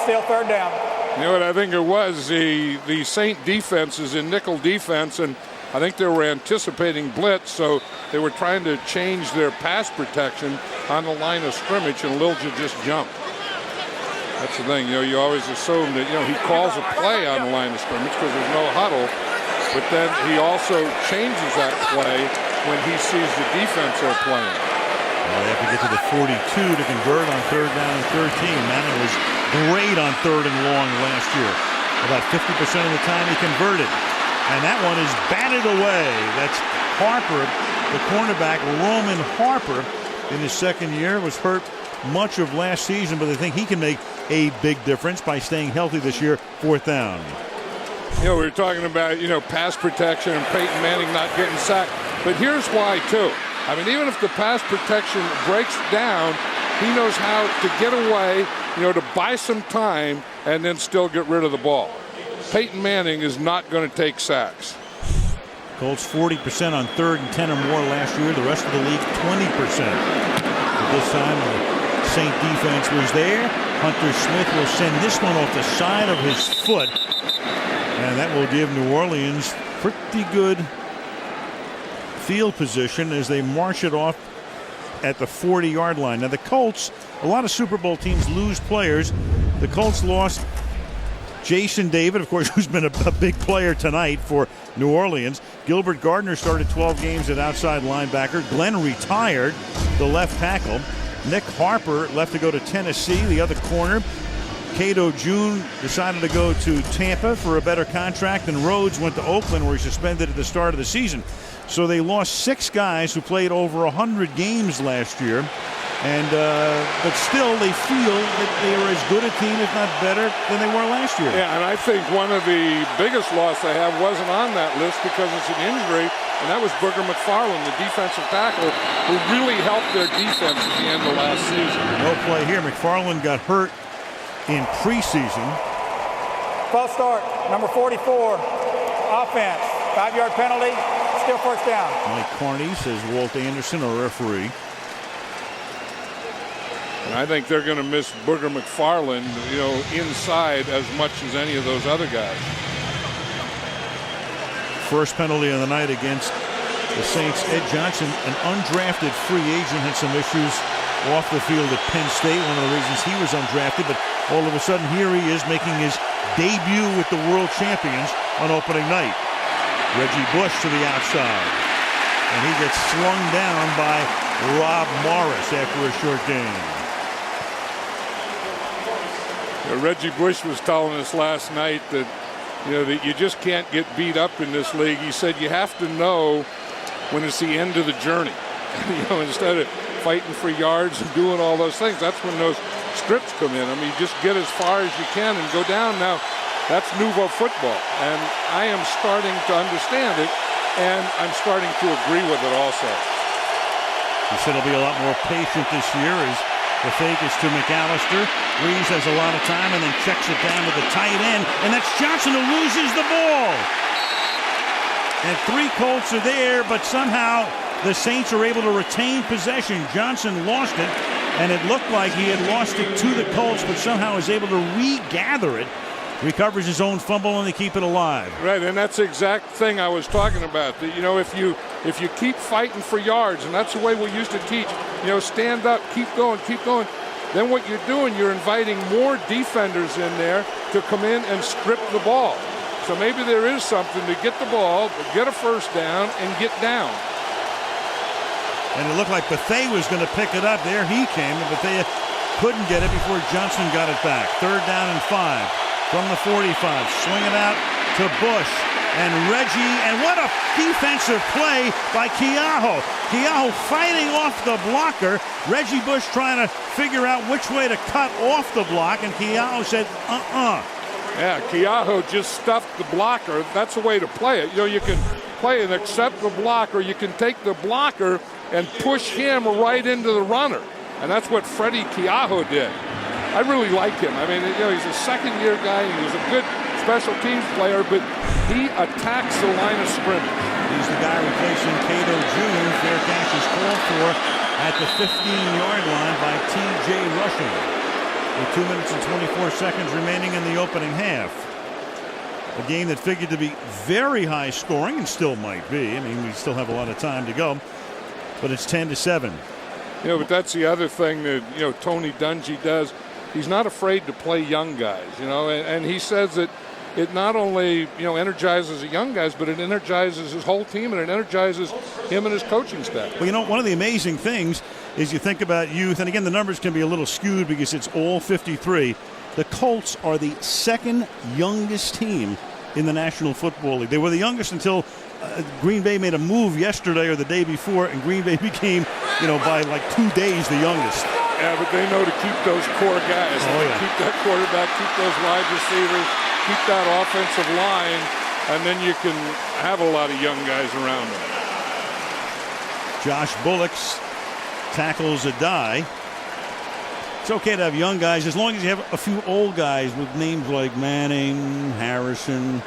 still 3rd down. You know what I think it was? The Saint defense is in nickel defense, and I think they were anticipating blitz, so they were trying to change their pass protection on the line of scrimmage, and Liljer just jumped. That's the thing, you always assume that, he calls a play on the line of scrimmage because there's no huddle, but then he also changes that play when he sees the defense they're playing. Well, they have to get to the 42 to convert on 3rd down and 13. Manning was great on 3rd and long last year. About 50% of the time he converted. And that one is batted away. That's Harper, the cornerback, Roman Harper, in his 2nd year, was hurt much of last season, but I think he can make a big difference by staying healthy this year. 4th down. We were talking about, pass protection and Peyton Manning not getting sacked. But here's why, too. I mean, even if the pass protection breaks down, he knows how to get away, to buy some time and then still get rid of the ball. Peyton Manning is not going to take sacks. Colts 40% on 3rd and 10 or more last year. The rest of the league 20%. But this time the Saint defense was there. Hunter Smith will send this one off the side of his foot. And that will give New Orleans pretty good field position as they march it off at the 40-yard line. Now the Colts, a lot of Super Bowl teams lose players. The Colts lost Jason David, of course, who's been a big player tonight for New Orleans. Gilbert Gardner started 12 games at outside linebacker. Glenn retired, the left tackle. Nick Harper left to go to Tennessee, the other corner. Cato June decided to go to Tampa for a better contract, and Rhodes went to Oakland, where he suspended at the start of the season. So they lost 6 guys who played over 100 games last year. And but still, they feel that they are as good a team, if not better, than they were last year. Yeah, and I think one of the biggest loss they have wasn't on that list because it's an injury, and that was Booger McFarland, the defensive tackle, who really helped their defense at the end of last season. No play here. McFarland got hurt in preseason. False start, number 44, offense. 5-yard penalty, still 1st down. Mike Carney, says Walt Anderson, our referee. And I think they're going to miss Booger McFarland, inside as much as any of those other guys. First penalty of the night against the Saints. Ed Johnson, an undrafted free agent, had some issues off the field at Penn State. One of the reasons he was undrafted, but all of a sudden here he is making his debut with the world champions on opening night. Reggie Bush to the outside. And he gets slung down by Rob Morris after a short game. Reggie Bush was telling us last night that, that you just can't get beat up in this league. He said you have to know when it's the end of the journey. Instead of fighting for yards and doing all those things, that's when those strips come in. I mean, you just get as far as you can and go down. Now, that's nouveau football, and I am starting to understand it, and I'm starting to agree with it also. He said he'll be a lot more patient this year as the fake is to McAllister. Reeves has a lot of time and then checks it down to the tight end, and that's Johnson who loses the ball. And 3 Colts are there, but somehow the Saints are able to retain possession. Johnson lost it, and it looked like he had lost it to the Colts, but somehow is able to regather it. Recovers his own fumble, and they keep it alive. Right, and that's the exact thing I was talking about. If you keep fighting for yards, and that's the way we used to teach, stand up, keep going, then what you're doing, you're inviting more defenders in there to come in and strip the ball. So maybe there is something to get the ball, get a first down, and get down. And it looked like Bethea was going to pick it up. There he came, and Bethea couldn't get it before Johnson got it back. 3rd down and 5 from the 45. Swing it out to Bush and Reggie. And what a defensive play by Keaho. Keaho fighting off the blocker. Reggie Bush trying to figure out which way to cut off the block, and Keaho said, Yeah, Keaho just stuffed the blocker. That's the way to play it. You can play and accept the block, or you can take the blocker and push him right into the runner. And that's what Freddie Keaho did. I really like him. I mean, he's a second-year guy. He was a good special teams player, but he attacks the line of scrimmage. He's the guy replacing Cato Jr. Fair catch is called for at the 15-yard line by T.J. Rushing. With 2 minutes and 24 seconds remaining in the opening half. A game that figured to be very high scoring, and still might be. I mean, we still have a lot of time to go. But it's 10-7. But that's the other thing that, Tony Dungy does. He's not afraid to play young guys, and he says that it not only, energizes the young guys, but it energizes his whole team, and it energizes him and his coaching staff. Well, one of the amazing things is you think about youth, and again, the numbers can be a little skewed because it's all 53. The Colts are the 2nd youngest team in the National Football League. They were the youngest until Green Bay made a move yesterday or the day before, and Green Bay became, by like 2 days the youngest. Yeah, but they know to keep those core guys. Keep that quarterback, keep those wide receivers, keep that offensive line, and then you can have a lot of young guys around them. Josh Bullocks tackles a die. It's okay to have young guys as long as you have a few old guys with names like Manning, Harrison,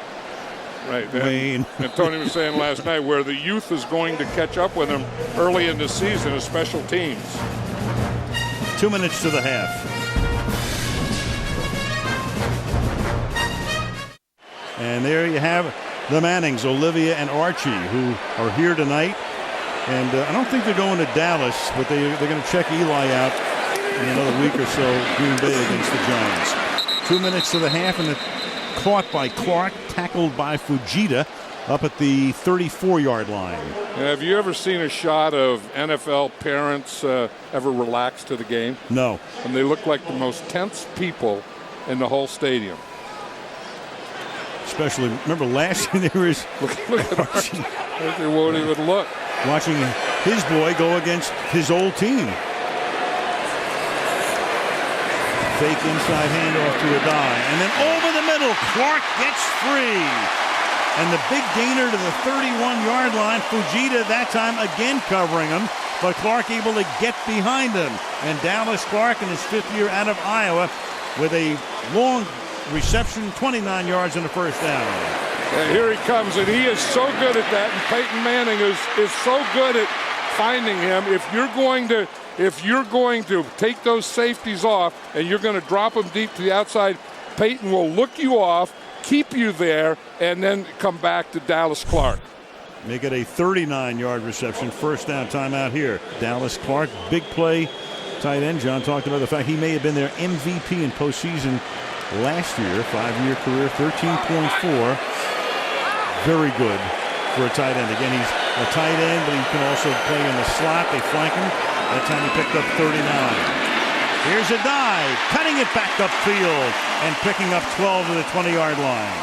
right, Wayne. And Tony was saying last night where the youth is going to catch up with him early in the season as special teams. 2 minutes to the half. And there you have the Mannings, Olivia and Archie, who are here tonight. And I don't think they're going to Dallas, but they're going to check Eli out in another week or so, Green Bay against the Giants. 2 minutes to the half, and caught by Clark, tackled by Fujita up at the 34-yard line. And have you ever seen a shot of NFL parents ever relax to the game? No. And they look like the most tense people in the whole stadium. Especially, remember last year there was look at Archie. They won't even look. Watching his boy go against his old team. Fake inside handoff to a die. And then over the middle, Clark gets free. And the big gainer to the 31-yard line. Fujita that time again covering him. But Clark able to get behind him. And Dallas Clark in his 5th year out of Iowa with a long reception, 29 yards and a first down. And here he comes, and he is so good at that. And Peyton Manning is so good at finding him. If you're going to take those safeties off and you're going to drop them deep to the outside, Peyton will look you off, keep you there, and then come back to Dallas Clark. Make it a 39-yard reception, first down, timeout here. Dallas Clark, big play, tight end. John talked about the fact he may have been their MVP in postseason last year, 5-year career, 13.4. Very good for a tight end. Again, he's a tight end, but he can also play in the slot. They flank him. That time he picked up 39. Here's a dive, cutting it back upfield and picking up 12 to the 20-yard line.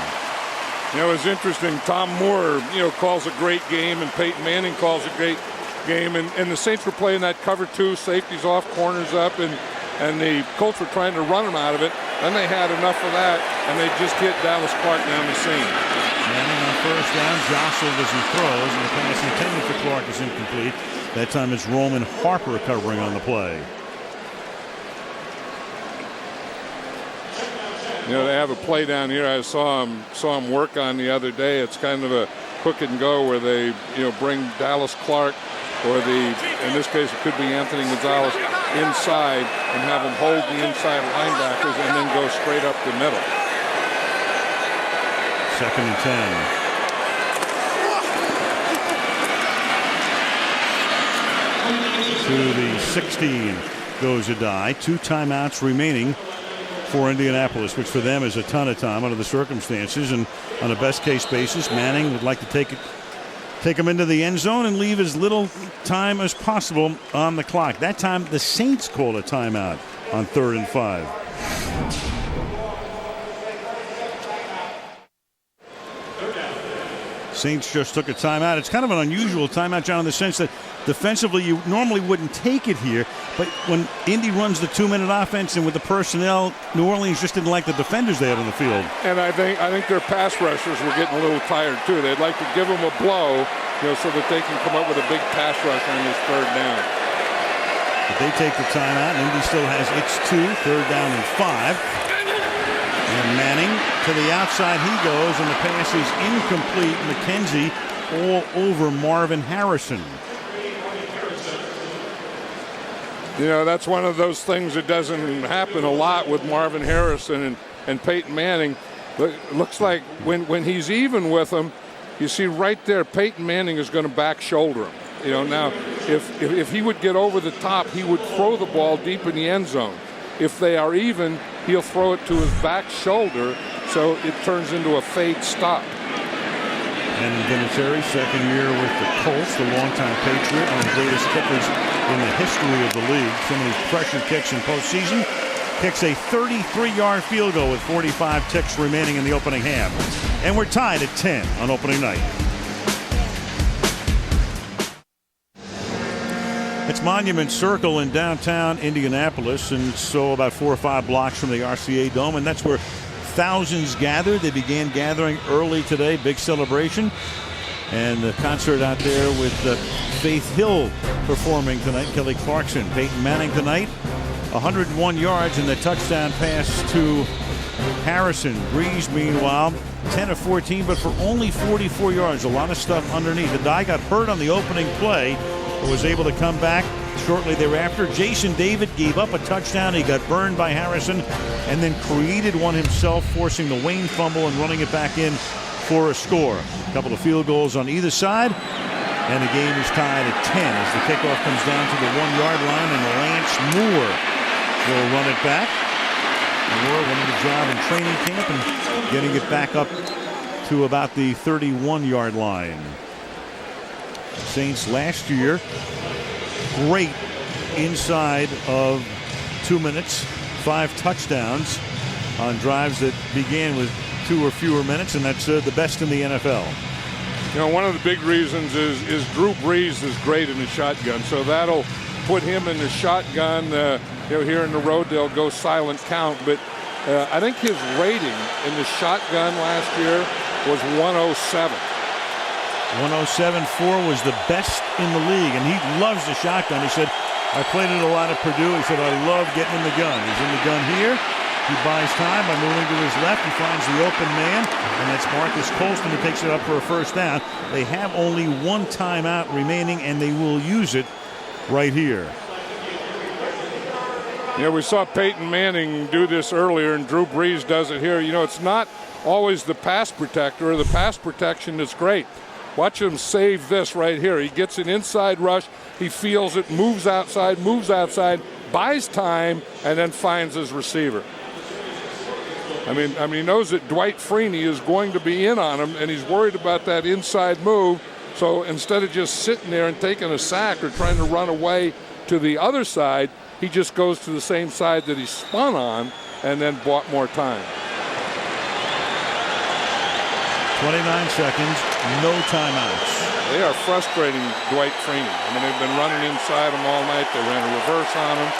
You know, it's interesting. Tom Moore, calls a great game, and Peyton Manning calls a great game. And the Saints were playing that cover 2, safeties off, corners up, and the Colts were trying to run them out of it. Then they had enough of that, and they just hit Dallas Clark down the seam. Manning on first down, jostled as he throws, and the pass intended for Clark is incomplete. That time it's Roman Harper covering on the play. They have a play down here I saw him work on the other day. It's kind of a hook and go where they bring Dallas Clark, or in this case it could be Anthony Gonzalez, inside and have him hold the inside linebackers and then go straight up the middle. 2nd and 10. To the 16 goes Adai. 2 timeouts remaining for Indianapolis, which for them is a ton of time under the circumstances. And on a best case basis, Manning would like to take him into the end zone and leave as little time as possible on the clock. That time the Saints called a timeout on 3rd and 5. Saints just took a timeout. It's kind of an unusual timeout, John, in the sense that defensively you normally wouldn't take it here, but when Indy runs the 2-minute offense and with the personnel, New Orleans just didn't like the defenders they had on the field. And I think their pass rushers were getting a little tired too. They'd like to give them a blow, so that they can come up with a big pass rush on this 3rd down. But they take the timeout, and Indy still has its 2, 3rd down and 5. And Manning to the outside he goes, and the pass is incomplete. McKenzie all over Marvin Harrison. That's one of those things that doesn't happen a lot with Marvin Harrison and Peyton Manning. But it looks like when he's even with them, you see right there, Peyton Manning is going to back shoulder him. Now, if he would get over the top, he would throw the ball deep in the end zone. If they are even, he'll throw it to his back shoulder, so it turns into a fade stop. And Vinatieri, 2nd year with the Colts, the longtime Patriot, one of the greatest kickers in the history of the league. So many pressure kicks in postseason. Kicks a 33-yard field goal with 45 ticks remaining in the opening half. And we're tied at 10 on opening night. It's Monument Circle in downtown Indianapolis, and so about 4 or 5 blocks from the RCA Dome, and that's where thousands gathered. They began gathering early today, big celebration, and the concert out there with Faith Hill performing tonight, Kelly Clarkson. Peyton Manning tonight, 101 yards in the touchdown pass to Harrison. Breeze, meanwhile, 10 of 14, but for only 44 yards. A lot of stuff underneath. The guy got hurt on the opening play, but was able to come back shortly thereafter. Jason David gave up a touchdown. He got burned by Harrison and then created one himself, forcing the Wayne fumble and running it back in for a score. A couple of field goals on either side, and the game is tied at 10 as the kickoff comes down to the 1-yard line, and Lance Moore will run it back. Moore winning the job in training camp and getting it back up to about the 31-yard line. Saints last year, great inside of 2 minutes, 5 touchdowns on drives that began with 2 or fewer minutes, and that's the best in the NFL. One of the big reasons is Drew Brees is great in the shotgun, so that'll put him in the shotgun. Here in the road, they'll go silent count, but I think his rating in the shotgun last year was 107. 107.4 was the best in the league, and he loves the shotgun. He said, I played it a lot at Purdue. He said, I love getting in the gun. He's in the gun here. He buys time by moving to his left. He finds the open man, and that's Marcus Colston who takes it up for a first down. They have only 1 timeout remaining, and they will use it right here. We saw Peyton Manning do this earlier, and Drew Brees does it here. It's not always the pass protector or the pass protection that's great. Watch him save this right here. He gets an inside rush. He feels it, moves outside, buys time, and then finds his receiver. I mean, he knows that Dwight Freeney is going to be in on him, and he's worried about that inside move. So instead of just sitting there and taking a sack or trying to run away to the other side, he just goes to the same side that he spun on and then bought more time. 29 seconds, no timeouts. They are frustrating Dwight Freeney. I mean, they've been running inside him all night. They ran a reverse on him.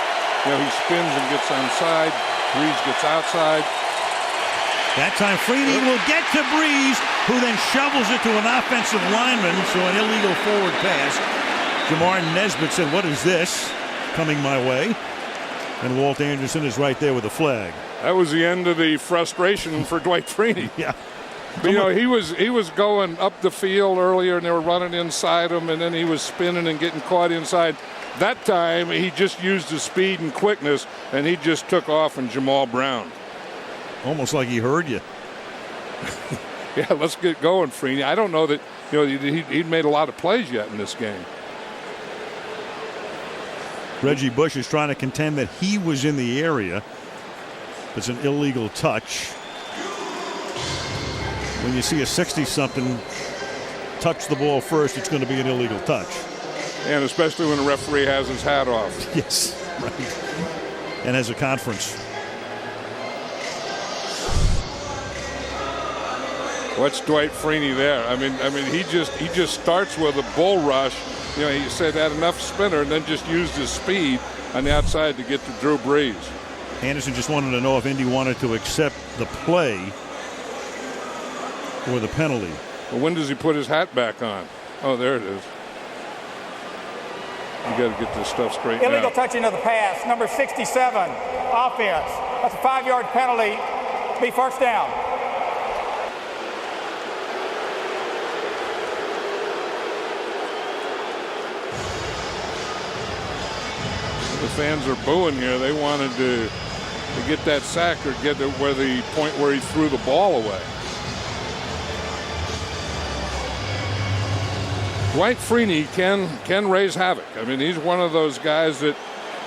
You know, he spins and gets onside. Breeze gets outside. That time Freeney will get to Breeze, who then shovels it to an offensive lineman, so an illegal forward pass. Jamar Nesbitt said, "What is this coming my way?" And Walt Anderson is right there with a flag. That was the end of the frustration for Dwight Freeney. Yeah. But, you know, he was going up the field earlier, and they were running inside him, and then he was spinning and getting caught inside. That time, he just used his speed and quickness, and he just took off on Jamal Brown. Almost like he heard you. Yeah, let's get going, Freeney. I don't know that, you know, he'd made a lot of plays yet in this game. Reggie Bush is trying to contend that he was in the area. It's an illegal touch. When you see a 60-something touch the ball first, it's going to be an illegal touch. And especially when the referee has his hat off. Yes, right. And has a conference. What's Dwight Freeney there? I mean, he just starts with a bull rush. You know, he said had enough spinner and then just used his speed on the outside to get to Drew Brees. Anderson just wanted to know if Indy wanted to accept the play or the penalty. Well, when does he put his hat back on? Oh, there it is. You got to get this stuff straightened out. Illegal touching of the pass, number 67, offense. That's a 5-yard penalty. Be first down. The fans are booing here. They wanted to get that sack or get to where the point where he threw the ball away. Dwight Freeney can raise havoc. I mean, he's one of those guys that,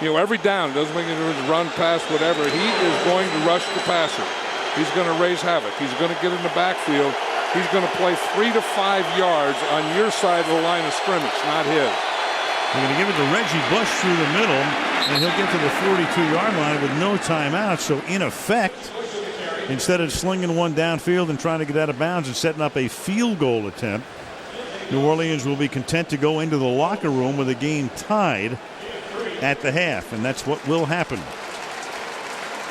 you know, every down, doesn't make any difference, run, pass, whatever, he is going to rush the passer. He's going to raise havoc. He's going to get in the backfield. He's going to play 3 to 5 yards on your side of the line of scrimmage, not his. They're going to give it to Reggie Bush through the middle, and he'll get to the 42-yard line with no timeout. So, in effect, instead of slinging one downfield and trying to get out of bounds and setting up a field goal attempt, New Orleans will be content to go into the locker room with a game tied at the half, and that's what will happen.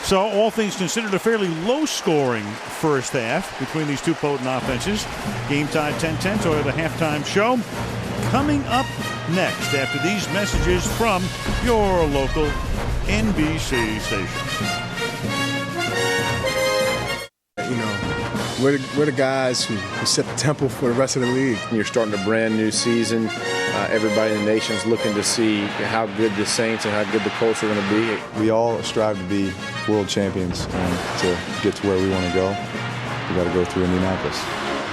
So, all things considered, a fairly low-scoring first half between these two potent offenses. Game tied 10-10, so the halftime show coming up next after these messages from your local NBC station. You know, we're the guys who set the tempo for the rest of the league. You're starting a brand new season. Everybody in the nation is looking to see how good the Saints and how good the Colts are going to be. We all strive to be world champions, and to get to where we want to go, we got to go through Indianapolis.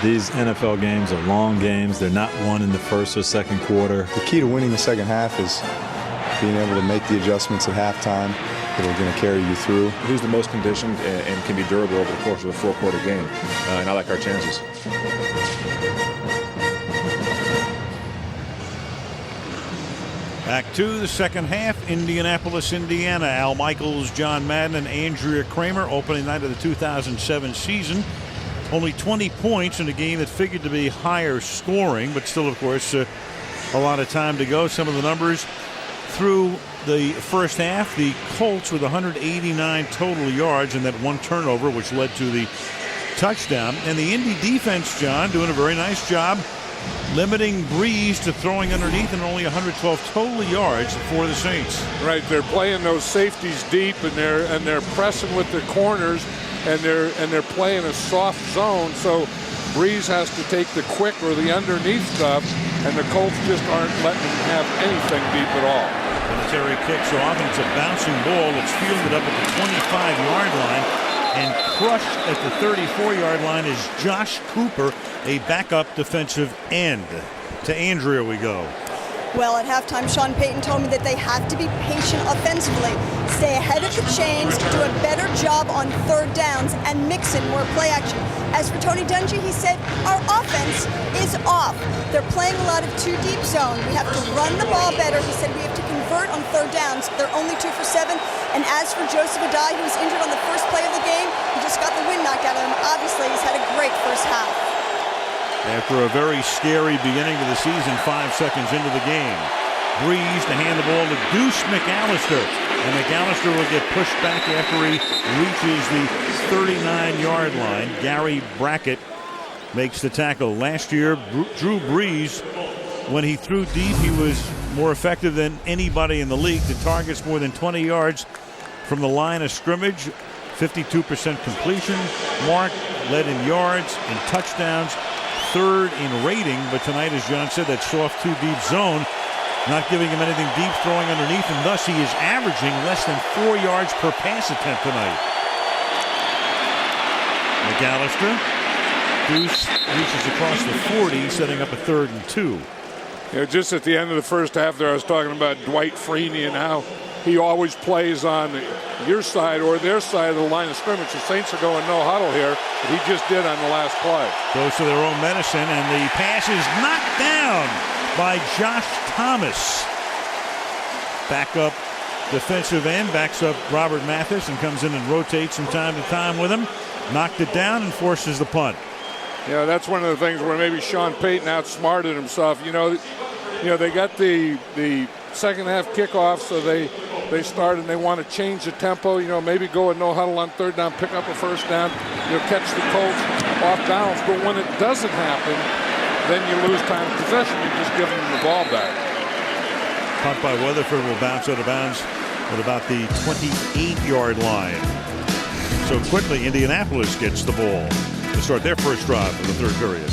These NFL games are long games. They're not won in the first or second quarter. The key to winning the second half is being able to make the adjustments at halftime that are going to carry you through. Who's the most conditioned and can be durable over the course of a four-quarter game? And I like our chances. Back to the second half, Indianapolis, Indiana. Al Michaels, John Madden, and Andrea Kramer, opening night of the 2007 season. Only 20 points in a game that figured to be higher scoring, but still, of course, a lot of time to go. Some of the numbers through the first half: the Colts with 189 total yards and that one turnover, which led to the touchdown. And the Indy defense, John, doing a very nice job limiting Breeze to throwing underneath, and only 112 total yards for the Saints. Right, they're playing those safeties deep, and they're pressing with their corners, and they're playing a soft zone. So Breeze has to take the quick or the underneath stuff, and the Colts just aren't letting him have anything deep at all. Vinatieri kicks off, and it's a bouncing ball. It's fielded up at the 25-yard line. And crushed at the 34-yard line is Josh Cooper, a backup defensive end. To Andrea we go. Well, at halftime, Sean Payton told me that they have to be patient offensively, stay ahead of the chains, do a better job on third downs, and mix in more play action. As for Tony Dungy, he said, our offense is off. They're playing a lot of two deep zone. We have to run the ball better. He said we have to convert on third downs. They're only 2 for 7. And as for Joseph Adai, who was injured on the first play of the game, he just got the wind knocked out of him. Obviously, he's had a great first half. After a very scary beginning to the season, 5 seconds into the game. Breeze to hand the ball to Deuce McAllister. And McAllister will get pushed back after he reaches the 39-yard line. Gary Brackett makes the tackle. Last year, Drew Brees, when he threw deep, he was more effective than anybody in the league. The targets more than 20 yards from the line of scrimmage. 52% completion mark, led in yards and touchdowns, third in rating. But tonight, as John said, that soft 2-deep zone not giving him anything deep, throwing underneath, and thus he is averaging less than 4 yards per pass attempt tonight. McAllister. Deuce reaches across the 40, setting up a 3rd and 2. Just at the end of the first half there, I was talking about Dwight Freeney and how he always plays on your side or their side of the line of scrimmage. The Saints are going no huddle here, but he just did on the last play. Goes to their own medicine, and the pass is knocked down by Josh Thomas. Backup defensive end, backs up Robert Mathis and comes in and rotates from time to time with him. Knocked it down and forces the punt. Yeah, that's one of the things where maybe Sean Payton outsmarted himself. You know, they got the second half kickoff, so they start and they want to change the tempo. You know, maybe go a no huddle on 3rd down, pick up a 1st down. Catch the Colts off balance. But when it doesn't happen, then you lose time of possession. You just give them the ball back. Punt by Weatherford will bounce out of bounds at about the 28-yard line. So quickly, Indianapolis gets the ball to start their first drive of the 3rd period.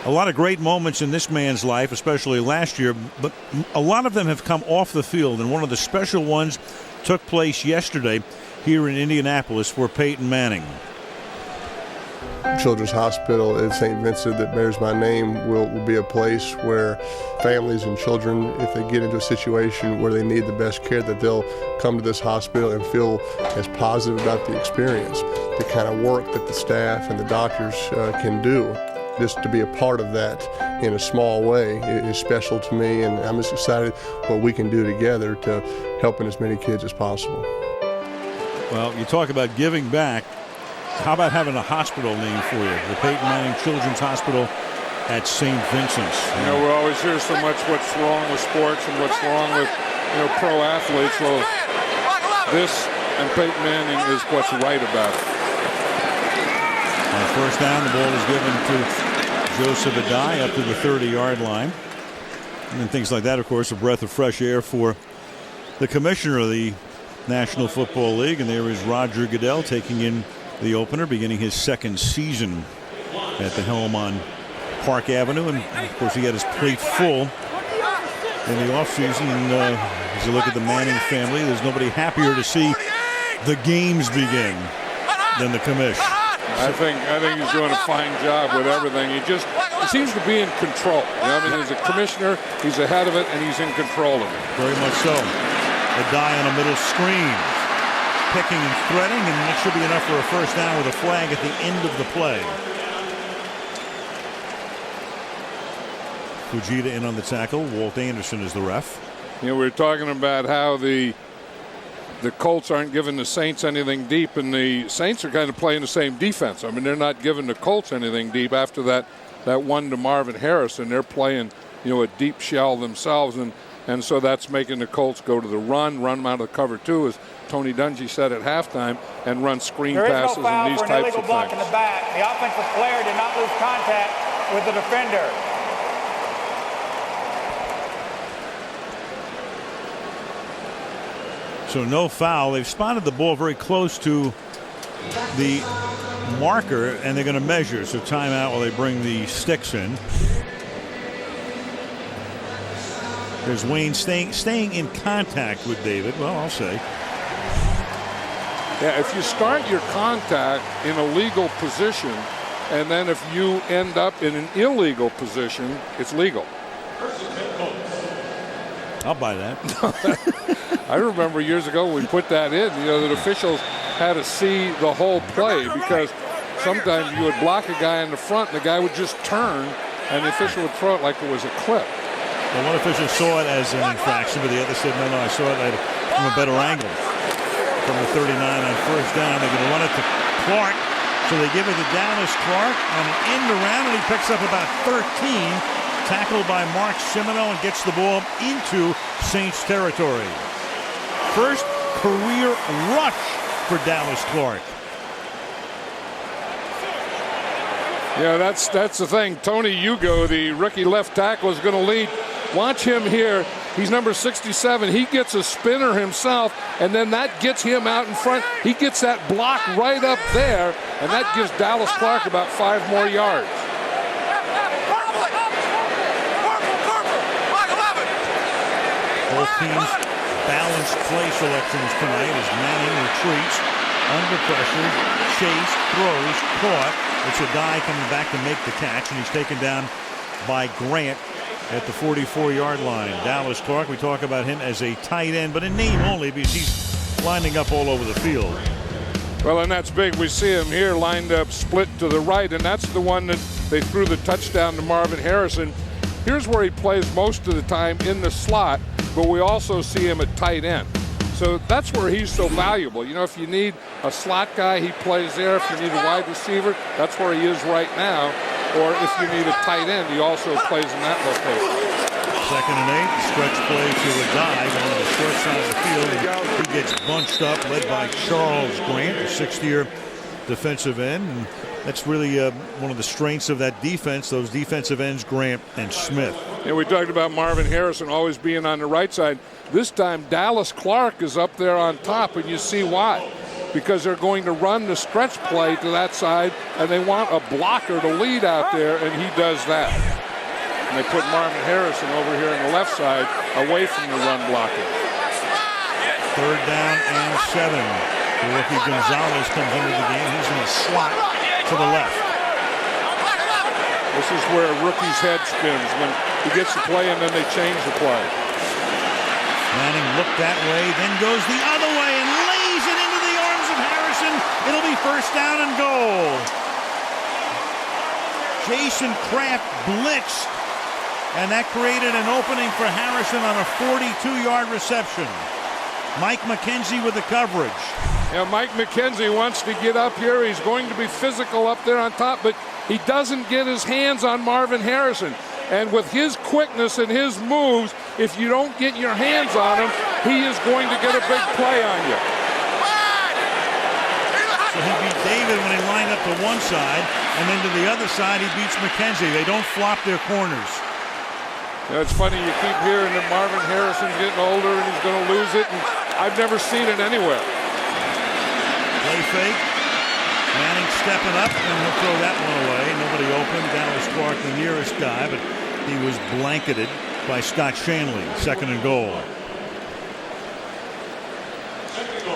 A lot of great moments in this man's life, especially last year, but a lot of them have come off the field, and one of the special ones took place yesterday here in Indianapolis for Peyton Manning. Children's Hospital in St. Vincent that bears my name will be a place where families and children, if they get into a situation where they need the best care, that they'll come to this hospital and feel as positive about the experience. The kind of work that the staff and the doctors can do. Just to be a part of that in a small way is special to me, and I'm just excited what we can do together to helping as many kids as possible. Well, you talk about giving back. How about having a hospital named for you? The Peyton Manning Children's Hospital at St. Vincent's. We always hear so much what's wrong with sports and what's wrong with pro athletes. Well, this and Peyton Manning is what's right about it. On 1st down, the ball is given to Joseph Adai up to the 30-yard line. And then things like that, of course, a breath of fresh air for the commissioner of the National Football League. And there is Roger Goodell taking in the opener, beginning his 2nd season at the helm on Park Avenue. And, of course, he had his plate full in the offseason. And as you look at the Manning family, there's nobody happier to see the games begin than the commish. I think he's doing a fine job with everything. He seems to be in control. He's a commissioner, he's ahead of it, and he's in control of it. Very much so. Adai on a middle screen. Picking and threading, and that should be enough for a 1st down with a flag at the end of the play. Fujita in on the tackle. Walt Anderson is the ref. We're talking about how the Colts aren't giving the Saints anything deep, and the Saints are kind of playing the same defense. They're not giving the Colts anything deep after that one to Marvin Harrison. They're playing, a deep shell themselves, and so that's making the Colts go to the run them out of cover 2, as Tony Dungy said at halftime, and run screen passes and these types of things. There is no foul for an illegal block in the back. The offensive player did not lose contact with the defender. So no foul. They've spotted the ball very close to the marker, and they're going to measure. So timeout while they bring the sticks in. There's Wayne staying in contact with David. Well, I'll say. Yeah, if you start your contact in a legal position, and then if you end up in an illegal position, it's legal. I'll buy that. I remember years ago we put that in. The officials had to see the whole play, because sometimes you would block a guy in the front and the guy would just turn and the official would throw it like it was a clip. Well, one official saw it as an infraction, but the other said, no, I saw it from a better angle. from the 39 on first down. They're going to run it to Clark. So they give it to Dallas Clark on an end around, and he picks up about 13. Tackled by Mark Semino and gets the ball into Saints territory. First career rush for Dallas Clark. Yeah, that's the thing. Tony Hugo, the rookie left tackle, is going to lead. Watch him here. He's number 67. He gets a spinner himself, and then that gets him out in front. He gets that block right up there, and that gives Dallas Clark about 5 more yards. Both teams balanced play selections tonight as Manning retreats, under pressure, chase, throws, caught. It's a guy coming back to make the catch, and he's taken down by Grant at the 44-yard line. Dallas Clark, we talk about him as a tight end, but in name only because he's lining up all over the field. Well, and that's big. We see him here lined up, split to the right, and that's the one that they threw the touchdown to Marvin Harrison. Here's where he plays most of the time, in the slot, but we also see him at tight end. So that's where he's so valuable. You know, if you need a slot guy, he plays there. If you need a wide receiver, that's where he is right now. Or if you need a tight end, he also plays in that location. 2nd and 8, stretch play to a dive on the short side of the field. He gets bunched up, led by Charles Grant, a 6th-year defensive end. And that's really one of the strengths of that defense, those defensive ends, Grant and Smith. And we talked about Marvin Harrison always being on the right side. This time, Dallas Clark is up there on top, and you see why. Because they're going to run the stretch play to that side, and they want a blocker to lead out there, and he does that. And they put Marvin Harrison over here on the left side, away from the run blocking. 3rd down and 7. The rookie Gonzalez comes into the game. He's in the slot to the left. This is where a rookie's head spins when he gets the play, and then they change the play. Manning looked that way, then goes the other way and lays it into the arms of Harrison. It'll be 1st down and goal. Jason Kraft blitzed, and that created an opening for Harrison on a 42-yard reception. Mike McKenzie with the coverage. Yeah, Mike McKenzie wants to get up here. He's going to be physical up there on top, but he doesn't get his hands on Marvin Harrison. And with his quickness and his moves, if you don't get your hands on him, he is going to get a big play on you. So he beat David when he lined up to one side, and then to the other side he beats McKenzie. They don't flop their corners. Yeah, it's funny, you keep hearing that Marvin Harrison's getting older and he's going to lose it, and I've never seen it anywhere. Play fake. Manning stepping up, and he'll throw that one away. Nobody open. Dallas Clark, the nearest guy, but he was blanketed by Scott Shanley. 2nd and goal.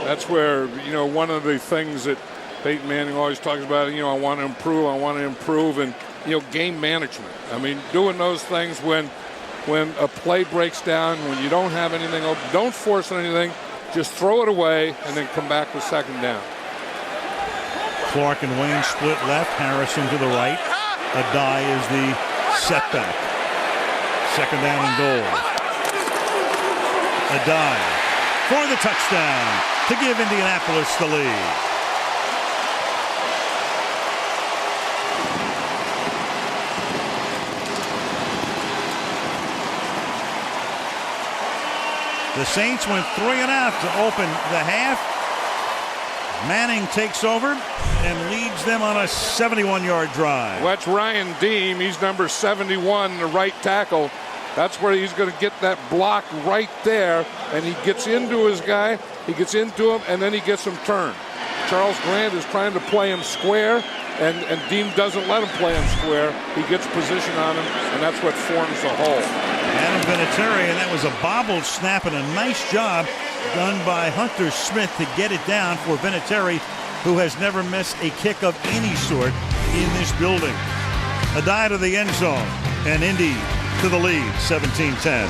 That's where, you know, one of the things that Peyton Manning always talks about, you know, I want to improve, and, you know, game management. I mean, doing those things when a play breaks down, when you don't have anything open, don't force anything, just throw it away and then come back with 2nd down. Clark and Wayne split left, Harrison to the right. Adai is the setback. 2nd down and goal. Adai for the touchdown to give Indianapolis the lead. The Saints went 3 and out to open the half. Manning takes over and leads them on a 71-yard drive. Well, that's Ryan Deem. He's number 71, the right tackle. That's where he's going to get that block right there, and he gets into his guy, he gets into him, and then he gets him turned. Charles Grant is trying to play him square, and Deem doesn't let him play him square. He gets position on him, and that's what forms the hole. Adam Vinatieri, and that was a bobbled snap, and a nice job done by Hunter Smith to get it down for Vinatieri, who has never missed a kick of any sort in this building. Adai to the end zone, and Indy to the lead, 17-10.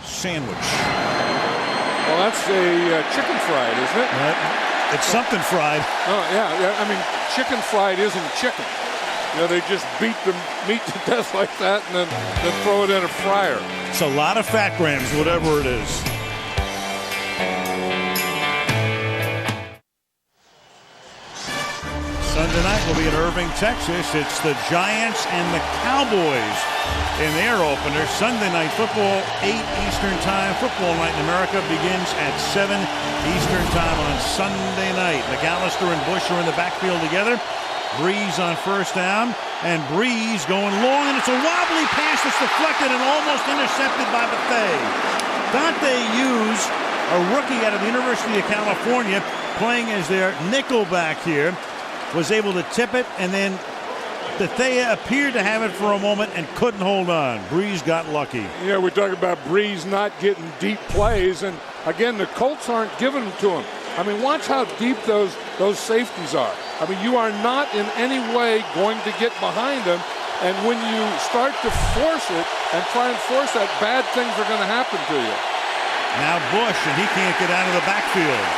Sandwich. Well, that's a chicken fried, isn't it? It's something fried. Oh, yeah. I mean, chicken fried isn't chicken. You know, they just beat the meat to death like that and then throw it in a fryer. It's a lot of fat grams, whatever it is. will be in Irving, Texas. It's the Giants and the Cowboys in their opener. Sunday Night Football, 8 Eastern Time. Football Night in America begins at 7 Eastern Time on Sunday night. McAllister and Bush are in the backfield together. Breeze on first down, and Breeze going long, and it's a wobbly pass that's deflected and almost intercepted by Bethea. Dante Hughes, a rookie out of the University of California, playing as their nickel back here, was able to tip it, and then Bethea appeared to have it for a moment and couldn't hold on. Breeze got lucky. Yeah, we're talking about Breeze not getting deep plays, and again, the Colts aren't giving them to him. I mean, watch how deep those safeties are. I mean, you are not in any way going to get behind them, and when you start to force it and try and force that, bad things are going to happen to you. Now Bush, and he can't get out of the backfield.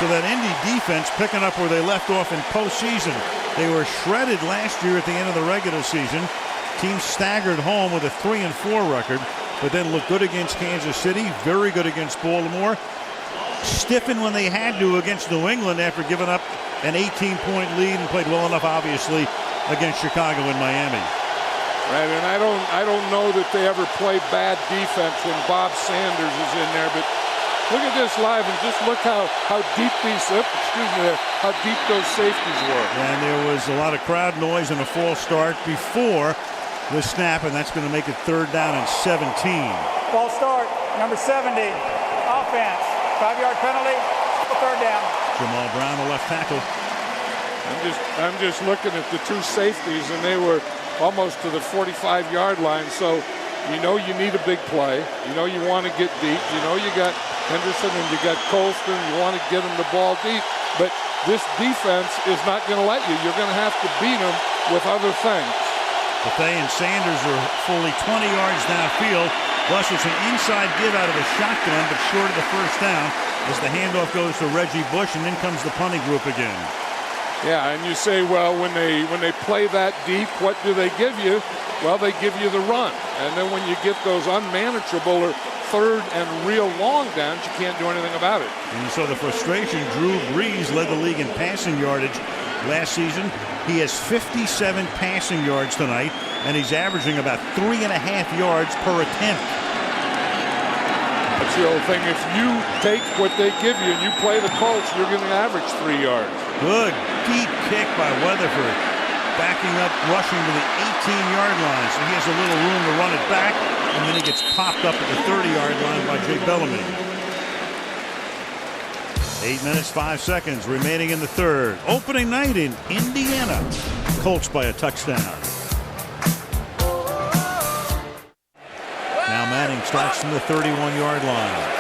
So that Indy defense picking up where they left off in postseason. They were shredded last year at the end of the regular season. Team staggered home with a 3-4 record, but then looked good against Kansas City, very good against Baltimore. Stiffened when they had to against New England after giving up an 18-point lead, and played well enough, obviously, against Chicago and Miami. Right, and I don't know that they ever play bad defense when Bob Sanders is in there, but look at this live and just look how deep how deep those safeties were. And there was a lot of crowd noise and a false start before the snap, and that's going to make it 3rd down and 17. False start, number 70, offense. 5-yard penalty, 3rd down. Jamal Brown, the left tackle. I'm just looking at the two safeties, and they were almost to the 45-yard line. So you know you need a big play. You know you want to get deep. You know you got Henderson and you got Colston. You want to get them the ball deep. But this defense is not going to let you. You're going to have to beat them with other things. Bethea and Sanders are fully 20 yards downfield. Plus, it's an inside give out of a shotgun, but short of the first down as the handoff goes to Reggie Bush, and then comes the punting group again. Yeah, and you say, well, when they play that deep, what do they give you? Well, they give you the run. And then when you get those unmanageable or 3rd and real long downs, you can't do anything about it. And you saw the frustration. Drew Brees led the league in passing yardage last season. He has 57 passing yards tonight, and he's averaging about 3.5 yards per attempt. That's the old thing. If you take what they give you and you play the Colts, you're going to average 3 yards. Good deep kick by Weatherford, backing up, rushing to the 18-yard line. So he has a little room to run it back, and then he gets popped up at the 30-yard line by Jay Bellamy. 8 minutes, 5 seconds remaining in the 3rd. Opening night in Indiana. Colts by a touchdown. Now Manning starts from the 31-yard line.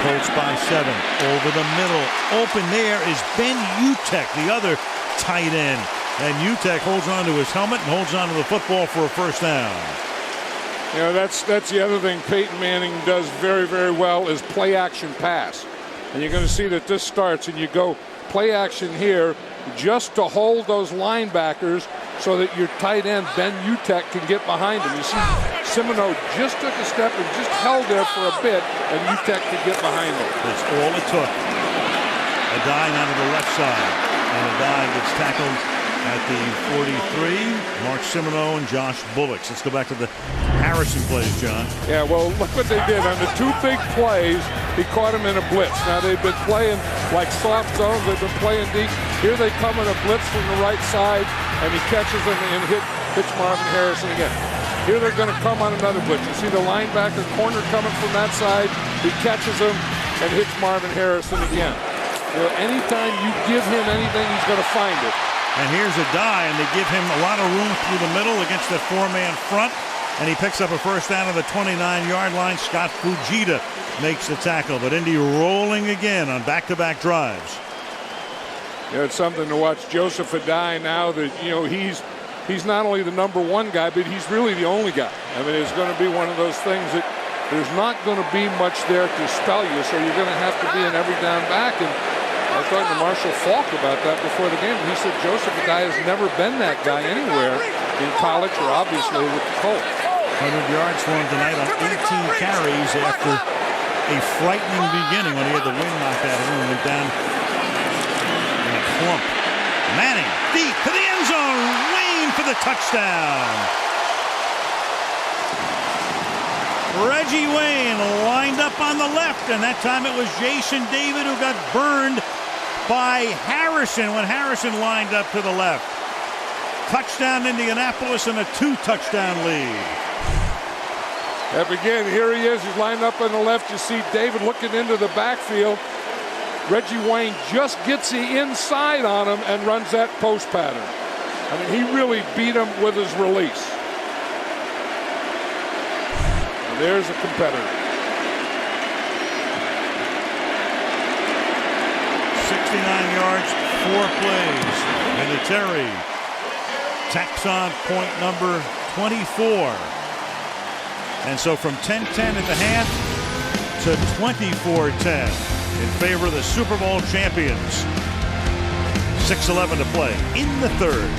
Colts by 7. Over the middle. Open there is Ben Utek, the other tight end. And Utek holds on to his helmet and holds on to the football for a first down. You know, that's the other thing Peyton Manning does very, very well is play action pass. And you're going to see that this starts and you go play action here just to hold those linebackers so that your tight end, Ben Utek, can get behind him. You see Semino just took a step and just held there for a bit, and Utek could get behind him. That's all it took. A dime out of the left side. And a dime gets tackled at the 43. Mark Semino and Josh Bullocks. Let's go back to the Harrison plays, John. Yeah, well, look what they did. On the 2 big plays, he caught him in a blitz. Now, they've been playing like soft zones. They've been playing deep. Here they come in a blitz from the right side, and he catches him and hits Marvin Harrison again. Here they're going to come on another blitz. You see the linebacker corner coming from that side. He catches him and hits Marvin Harrison again. You know, anytime you give him anything, he's going to find it. And here's a die, and they give him a lot of room through the middle against that 4-man front. And he picks up a first down at the 29-yard line. Scott Fujita makes the tackle. But Indy rolling again on back-to-back drives. Yeah, it's something to watch. Joseph Adai now that, you know, he's not only the number 1 guy, but he's really the only guy. I mean, it's going to be one of those things that there's not going to be much there to spell you, so you're going to have to be an every down back. And I was talking to Marshall Falk about that before the game. He said Joseph Adai has never been that guy anywhere in college or obviously with the Colts. 100 yards for him tonight on 18 carries after a frightening beginning when he had the wind knocked out of him and went down in a clump. Manning deep to the end zone. Wayne for the touchdown. Reggie Wayne lined up on the left, and that time it was Jason David who got burned by Harrison when Harrison lined up to the left. Touchdown Indianapolis and a 2-touchdown lead. And again, here he is. He's lined up on the left. You see David looking into the backfield. Reggie Wayne just gets the inside on him and runs that post pattern. I mean, he really beat him with his release. And there's a competitor. 69 yards, 4 plays. Vinatieri tacks on point number 24. And so from 10-10 at the half to 24-10 in favor of the Super Bowl champions. 6:11 to play in the third.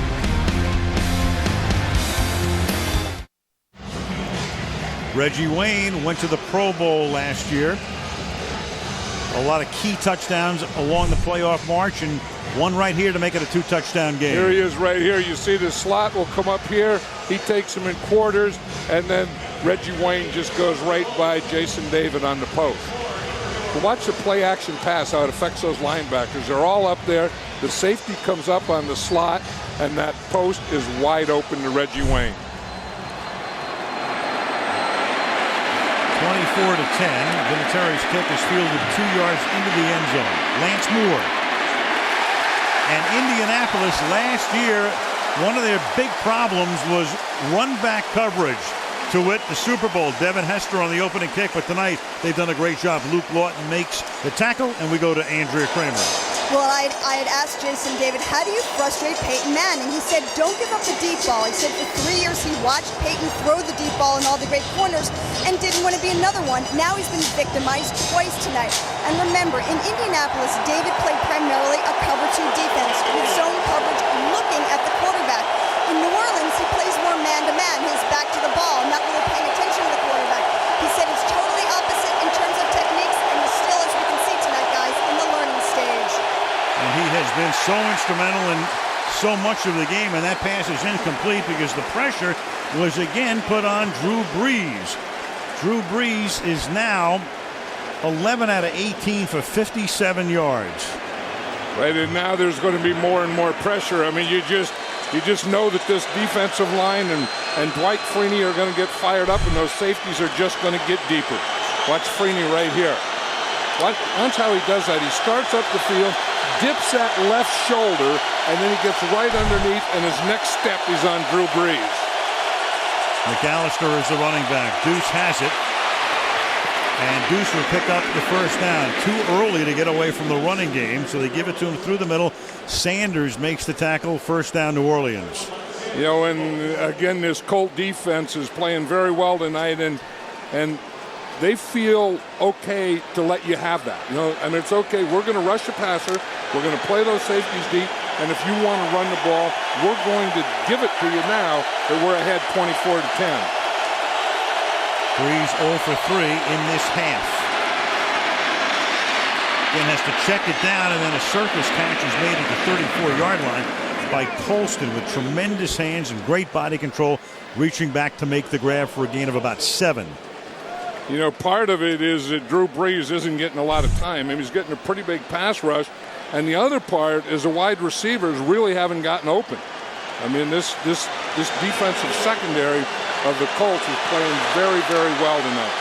Reggie Wayne went to the Pro Bowl last year. A lot of key touchdowns along the playoff march, and one right here to make it a 2-touchdown game. Here he is right here. You see the slot will come up here. He takes him in quarters, and then Reggie Wayne just goes right by Jason David on the post. But watch the play action pass, how it affects those linebackers. They're all up there. The safety comes up on the slot, and that post is wide open to Reggie Wayne. 24-10. Vinatieri's kick is fielded 2 yards into the end zone. Lance Moore. And Indianapolis last year, one of their big problems was run-back coverage. To wit, the Super Bowl, Devin Hester on the opening kick, but tonight they've done a great job. Luke Lawton makes the tackle, and we go to Andrea Kramer. Well, I had asked Jason David, how do you frustrate Peyton Manning? He said, don't give up the deep ball. He said for 3 years he watched Peyton throw the deep ball in all the great corners and didn't want to be another one. Now he's been victimized twice tonight. And remember, in Indianapolis, David played primarily a cover 2 defense with zone coverage looking at the quarterback. In New Orleans, he plays more man-to-man. He's back to the ball, not really paying attention to the quarterback. He said it's totally opposite in terms of techniques, and he's still, as we can see tonight, guys, in the learning stage. And he has been so instrumental in so much of the game, and that pass is incomplete because the pressure was again put on Drew Brees. Drew Brees is now 11 out of 18 for 57 yards. Right, and now there's going to be more and more pressure. I mean, you just know that this defensive line and Dwight Freeney are going to get fired up, and those safeties are just going to get deeper. Watch Freeney right here. Watch how he does that. He starts up the field, dips that left shoulder, and then he gets right underneath, and his next step is on Drew Brees. McAllister is the running back. Deuce has it. And Deuce will pick up the first down. Too early to get away from the running game, so they give it to him through the middle. Sanders makes the tackle. First down, New Orleans. You know, and again, this Colt defense is playing very well tonight, and they feel okay to let you have that. You know, and it's okay. We're going to rush the passer. We're going to play those safeties deep, and if you want to run the ball, we're going to give it to you now that we're ahead 24-10. Brees 0 for 3 in this half. Again, has to check it down, and then a circus catch is made at the 34-yard line by Colston with tremendous hands and great body control, reaching back to make the grab for a gain of about 7. You know, part of it is that Drew Brees isn't getting a lot of time. I mean, he's getting a pretty big pass rush, and the other part is the wide receivers really haven't gotten open. I mean, this defensive secondary of the Colts is playing very, very well tonight.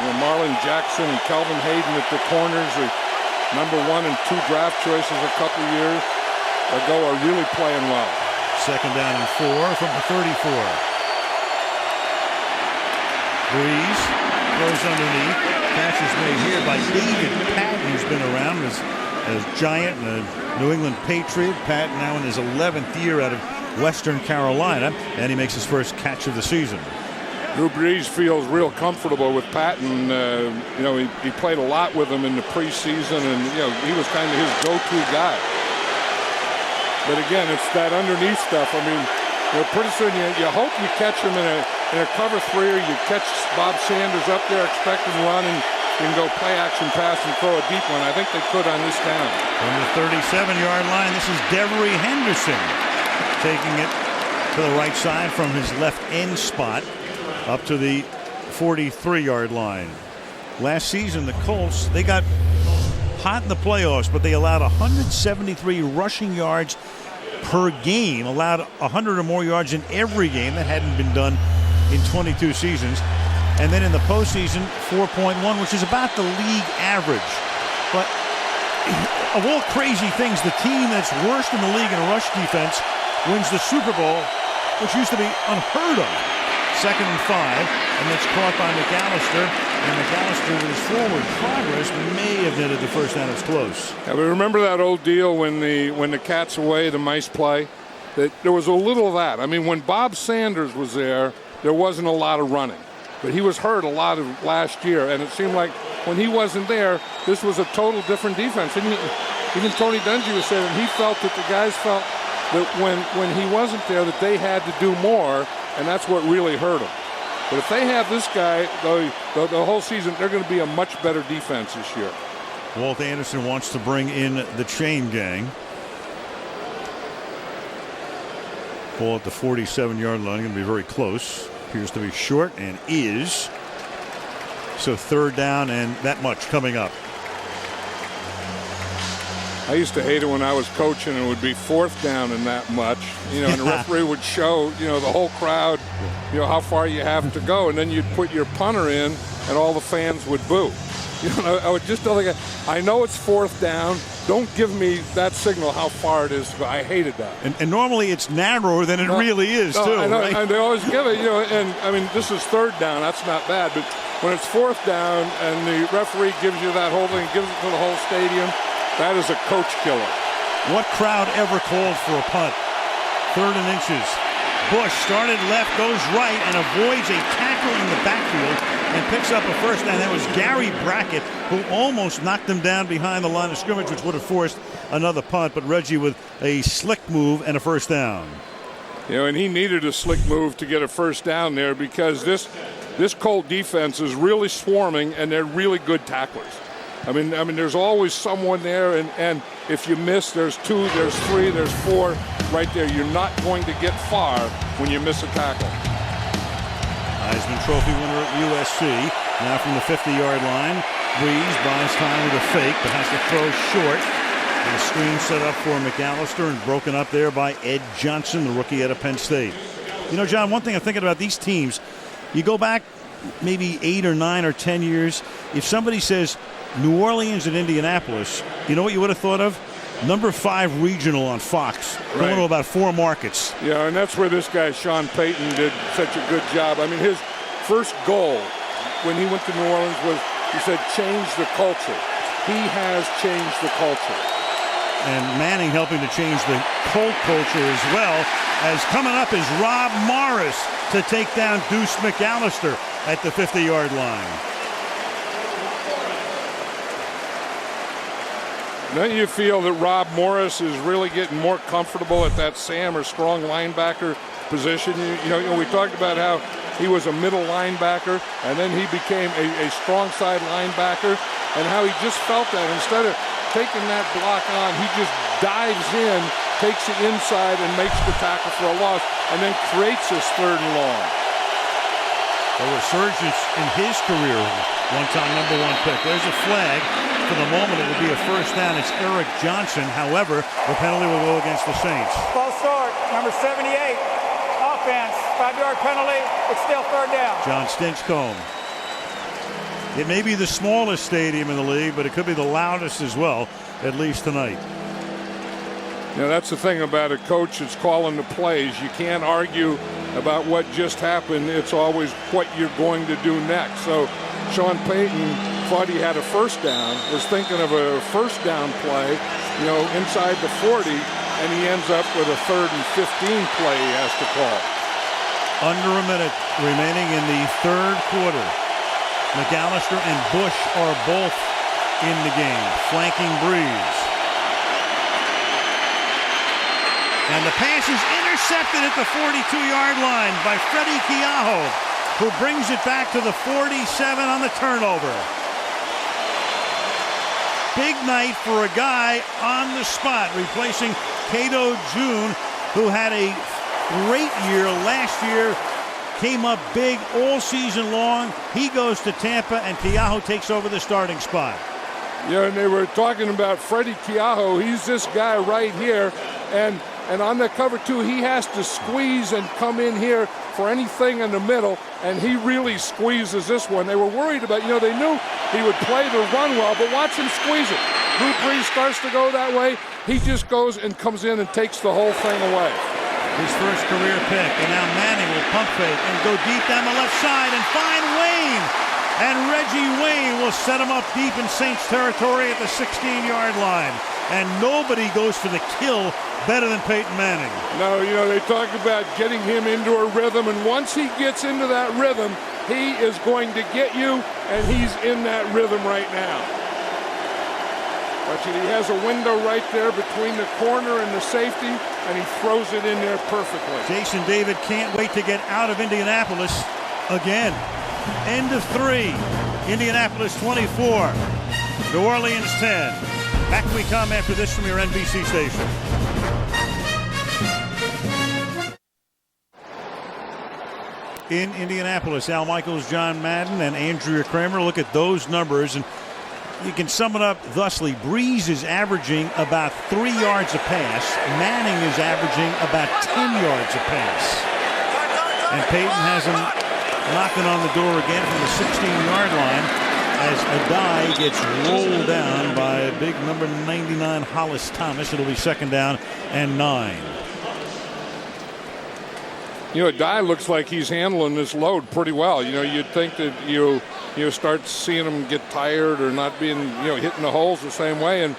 You know, Marlon Jackson and Kelvin Hayden at the corners, the number 1 and 2 draft choices a couple years ago, are really playing well. Second down and 4 from the 34. Brees throws underneath. Catch is made here by David Patton, who's been around as Giant and a New England Patriot. Patton now in his 11th year out of Western Carolina, and he makes his first catch of the season. Drew Brees feels real comfortable with Patton. You know, he played a lot with him in the preseason, and you know, he was kind of his go-to guy. But again, it's that underneath stuff. I mean, you know, pretty soon you hope you catch him in a cover 3, or you catch Bob Sanders up there expecting to run, and can go play action pass and throw a deep one. I think they could on this down. From the 37-yard line, this is Devery Henderson taking it to the right side from his left end spot up to the 43-yard line. Last season, the Colts, they got hot in the playoffs, but they allowed 173 rushing yards per game, allowed 100 or more yards in every game. That hadn't been done in 22 seasons. And then in the postseason, 4.1, which is about the league average. But of all crazy things, the team that's worst in the league in rush defense wins the Super Bowl, which used to be unheard of. 2nd and 5, and it's caught by McAllister. And McAllister, with his forward progress, may have netted the first down. It's close. Yeah, but remember that old deal when the cat's away, the mice play? That there was a little of that. I mean, when Bob Sanders was there wasn't a lot of running. But he was hurt a lot of last year, and it seemed like when he wasn't there, this was a total different defense. And even Tony Dungy was saying he felt that the guys felt that when he wasn't there that they had to do more, and that's what really hurt them. But if they have this guy the whole season, they're going to be a much better defense this year. Walt Anderson wants to bring in the chain gang. Ball at the 47-yard line, going to be very close. Appears to be short and is. So 3rd down and that much coming up. I used to hate it when I was coaching and it would be 4th down and that much, and the referee would show, the whole crowd, how far you have to go, and then you'd put your punter in and all the fans would boo. I would just tell the guy, I know it's 4th down. Don't give me that signal how far it is. I hated that. And normally it's narrower than it really is, too. I know, right? and they always give it, and I mean, this is 3rd down. That's not bad. But when it's 4th down and the referee gives you that whole thing, gives it to the whole stadium, that is a coach killer. What crowd ever called for a punt? 3rd and inches. Bush started left, goes right, and avoids a tackle in the backfield and picks up a first down. That was Gary Brackett, who almost knocked him down behind the line of scrimmage, which would have forced another punt. But Reggie with a slick move and a first down. And he needed a slick move to get a first down there because this Colt defense is really swarming, and they're really good tacklers. I mean, there's always someone there, and if you miss, there's 2, there's 3, there's 4 right there. You're not going to get far when you miss a tackle. Heisman Trophy winner at USC. Now from the 50-yard line, Breeze buys time with a fake, but has to throw short. And a screen set up for McAllister and broken up there by Ed Johnson, the rookie out of Penn State. John, one thing I'm thinking about these teams, you go back maybe 8 or 9 or 10 years, if somebody says New Orleans and Indianapolis, you know what you would have thought of? Number 5 regional on Fox. Right. Going to about 4 markets. Yeah, and that's where this guy, Sean Payton, did such a good job. I mean, his first goal when he went to New Orleans was, he said, change the culture. He has changed the culture. And Manning helping to change the Colt culture as well. As coming up is Rob Morris to take down Deuce McAllister at the 50-yard line. Don't you feel that Rob Morris is really getting more comfortable at that Sam or strong linebacker position? We talked about how he was a middle linebacker, and then he became a strong side linebacker, and how he just felt that instead of taking that block on, he just dives in, takes it inside, and makes the tackle for a loss, and then creates his 3rd and long. A resurgence in his career, one-time number 1 pick. There's a flag. For the moment, it will be a first down. It's Eric Johnson. However, the penalty will go against the Saints. False start, number 78. Offense, 5-yard penalty. It's still 3rd down. John Stinchcomb. It may be the smallest stadium in the league, but it could be the loudest as well, at least tonight. That's the thing about a coach that's calling the plays. You can't argue about what just happened. It's always what you're going to do next. So Sean Payton thought he had a first down, was thinking of a first down play, inside the 40, and he ends up with a 3rd and 15 play he has to call. Under a minute remaining in the 3rd quarter. McAllister and Bush are both in the game, flanking Breeze. And the pass is intercepted at the 42-yard line by Freddie Keaho, who brings it back to the 47 on the turnover. big night for a guy on the spot, replacing Cato June, who had a great year last year. Came up big all season long. He goes to Tampa, and Keaho takes over the starting spot. Yeah, and they were talking about Freddie Keaho. He's this guy right here. And on the cover, too, he has to squeeze and come in here for anything in the middle, and he really squeezes this one. They were worried about, they knew he would play the run well, but watch him squeeze it. Drew Brees starts to go that way. He just goes and comes in and takes the whole thing away. His first career pick, and now Manning will pump fake and go deep down the left side and find Wayne. And Reggie Wayne will set him up deep in Saints territory at the 16-yard line. And nobody goes for the kill better than Peyton Manning. No, they talk about getting him into a rhythm, and once he gets into that rhythm, he is going to get you, and he's in that rhythm right now. But he has a window right there between the corner and the safety, and he throws it in there perfectly. Jason David can't wait to get out of Indianapolis again. End of 3. Indianapolis 24. New Orleans 10. Back we come after this from your NBC station. In Indianapolis, Al Michaels, John Madden, and Andrea Kramer. Look at those numbers, and you can sum it up thusly. Brees is averaging about 3 yards a pass. Manning is averaging about 10 yards a pass. And Peyton has him knocking on the door again from the 16-yard line as Adai gets rolled down by a big number 99 Hollis Thomas. It'll be 2nd down and 9. Adai looks like he's handling this load pretty well. You'd think that you start seeing him get tired or not being, hitting the holes the same way. And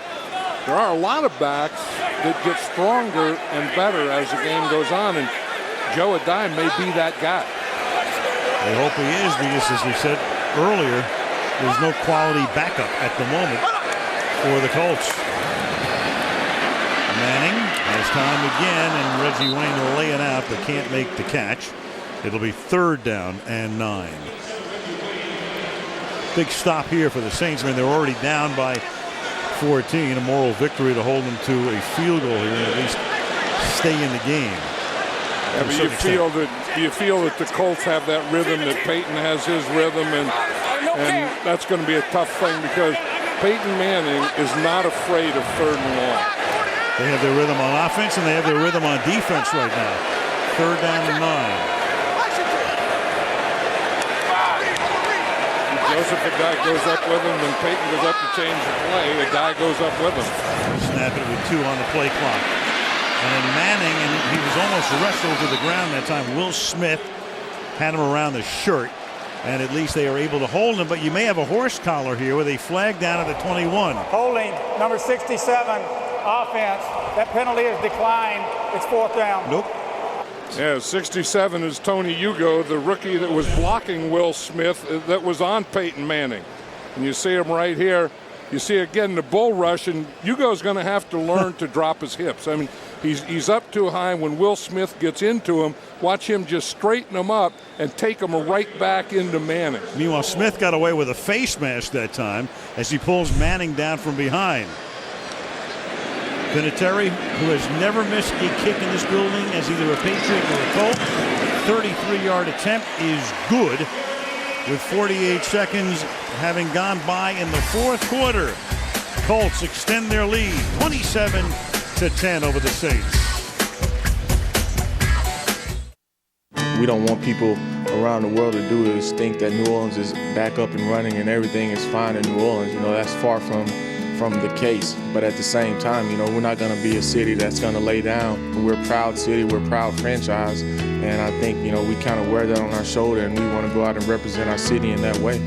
there are a lot of backs that get stronger and better as the game goes on. And Joe Adai may be that guy. I hope he is, because as we said earlier, there's no quality backup at the moment for the Colts. Manning has time again, and Reggie Wayne will lay it out but can't make the catch. It'll be 3rd down and 9. Big stop here for the Saints. They're already down by 14. A moral victory to hold them to a field goal here and at least stay in the game. Yeah, but do you feel that the Colts have that rhythm, that Peyton has his rhythm, and that's going to be a tough thing because Peyton Manning is not afraid of 3rd and long. They have their rhythm on offense and they have their rhythm on defense right now. 3rd down and 9. Joseph Adai goes up with him, and Peyton goes up to change the play. Adai goes up with him. Snap it with 2 on the play clock. And then Manning, and he was almost wrestled to the ground that time. Will Smith had him around the shirt, and at least they are able to hold him. But you may have a horse collar here with a flag down at the 21. Holding, number 67, offense. That penalty is declined. It's 4th down. Nope. Yeah, 67 is Tony Hugo, the rookie that was blocking Will Smith that was on Peyton Manning. And you see him right here. You see again the bull rush, and Hugo's going to have to learn to drop his hips. He's up too high. When Will Smith gets into him, watch him just straighten him up and take him right back into Manning. Meanwhile, Smith got away with a face mask that time as he pulls Manning down from behind. Vinatieri, who has never missed a kick in this building as either a Patriot or a Colt. 33-yard attempt is good with 48 seconds having gone by in the 4th quarter. Colts extend their lead 27-10 over the Saints. We don't want people around the world to do is think that New Orleans is back up and running and everything is fine in New Orleans. That's far from the case. But at the same time, we're not going to be a city that's going to lay down. We're a proud city, we're a proud franchise, and I think, we kind of wear that on our shoulder, and we want to go out and represent our city in that way.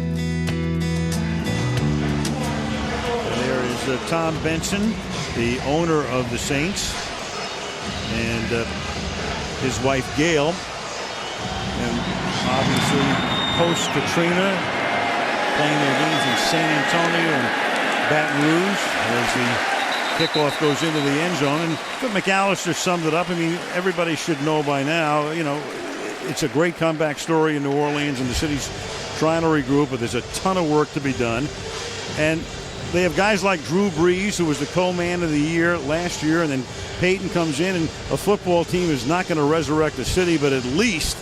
There is Tom Benson, the owner of the Saints, and his wife Gail, and obviously post-Katrina, playing their games in San Antonio and Baton Rouge as the kickoff goes into the end zone. And McAllister summed it up. Everybody should know by now, it's a great comeback story in New Orleans, and the city's trying to regroup, but there's a ton of work to be done. And they have guys like Drew Brees, who was the co-man of the year last year, and then Peyton comes in, and a football team is not going to resurrect the city, but at least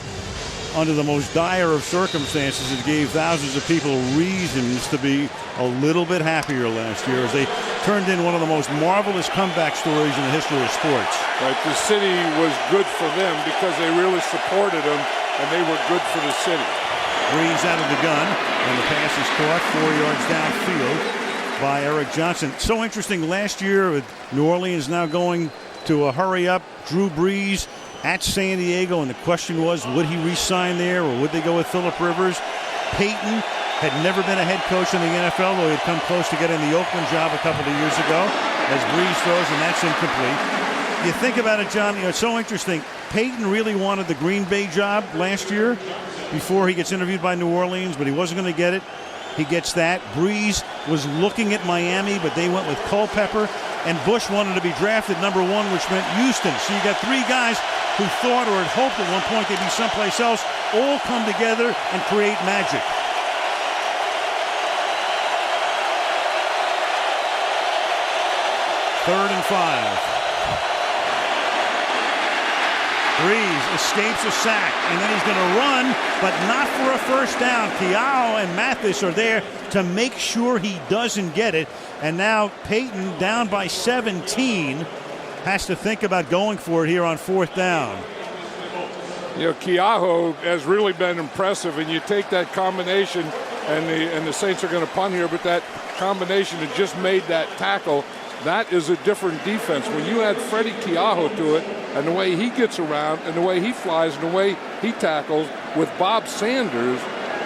under the most dire of circumstances, it gave thousands of people reasons to be a little bit happier last year as they turned in one of the most marvelous comeback stories in the history of sports. Right, the city was good for them because they really supported them, and they were good for the city. Brees out of the gun, and the pass is caught 4 yards downfield by Eric Johnson. So interesting, last year with New Orleans now going to a hurry-up, Drew Brees at San Diego, and the question was, would he re-sign there or would they go with Phillip Rivers? Peyton had never been a head coach in the NFL, though he had come close to getting the Oakland job a couple of years ago as Brees throws, and that's incomplete. You think about it, John, it's so interesting. Peyton really wanted the Green Bay job last year before he gets interviewed by New Orleans, but he wasn't going to get it. He gets that. Brees was looking at Miami, but they went with Culpepper, and Bush wanted to be drafted #1, which meant Houston. So you got three guys who thought or had hoped at one point they'd be someplace else, all come together and create magic. Third and 5. Brees escapes a sack, and then he's going to run, but not for a first down. Keao and Mathis are there to make sure he doesn't get it. And now Peyton, down by 17, has to think about going for it here on 4th down. You know, Keaho has really been impressive, and you take that combination, and the Saints are going to punt here, but that combination that just made that tackle, that is a different defense. When you add Freddie Keaho to it, and the way he gets around, and the way he flies, and the way he tackles with Bob Sanders,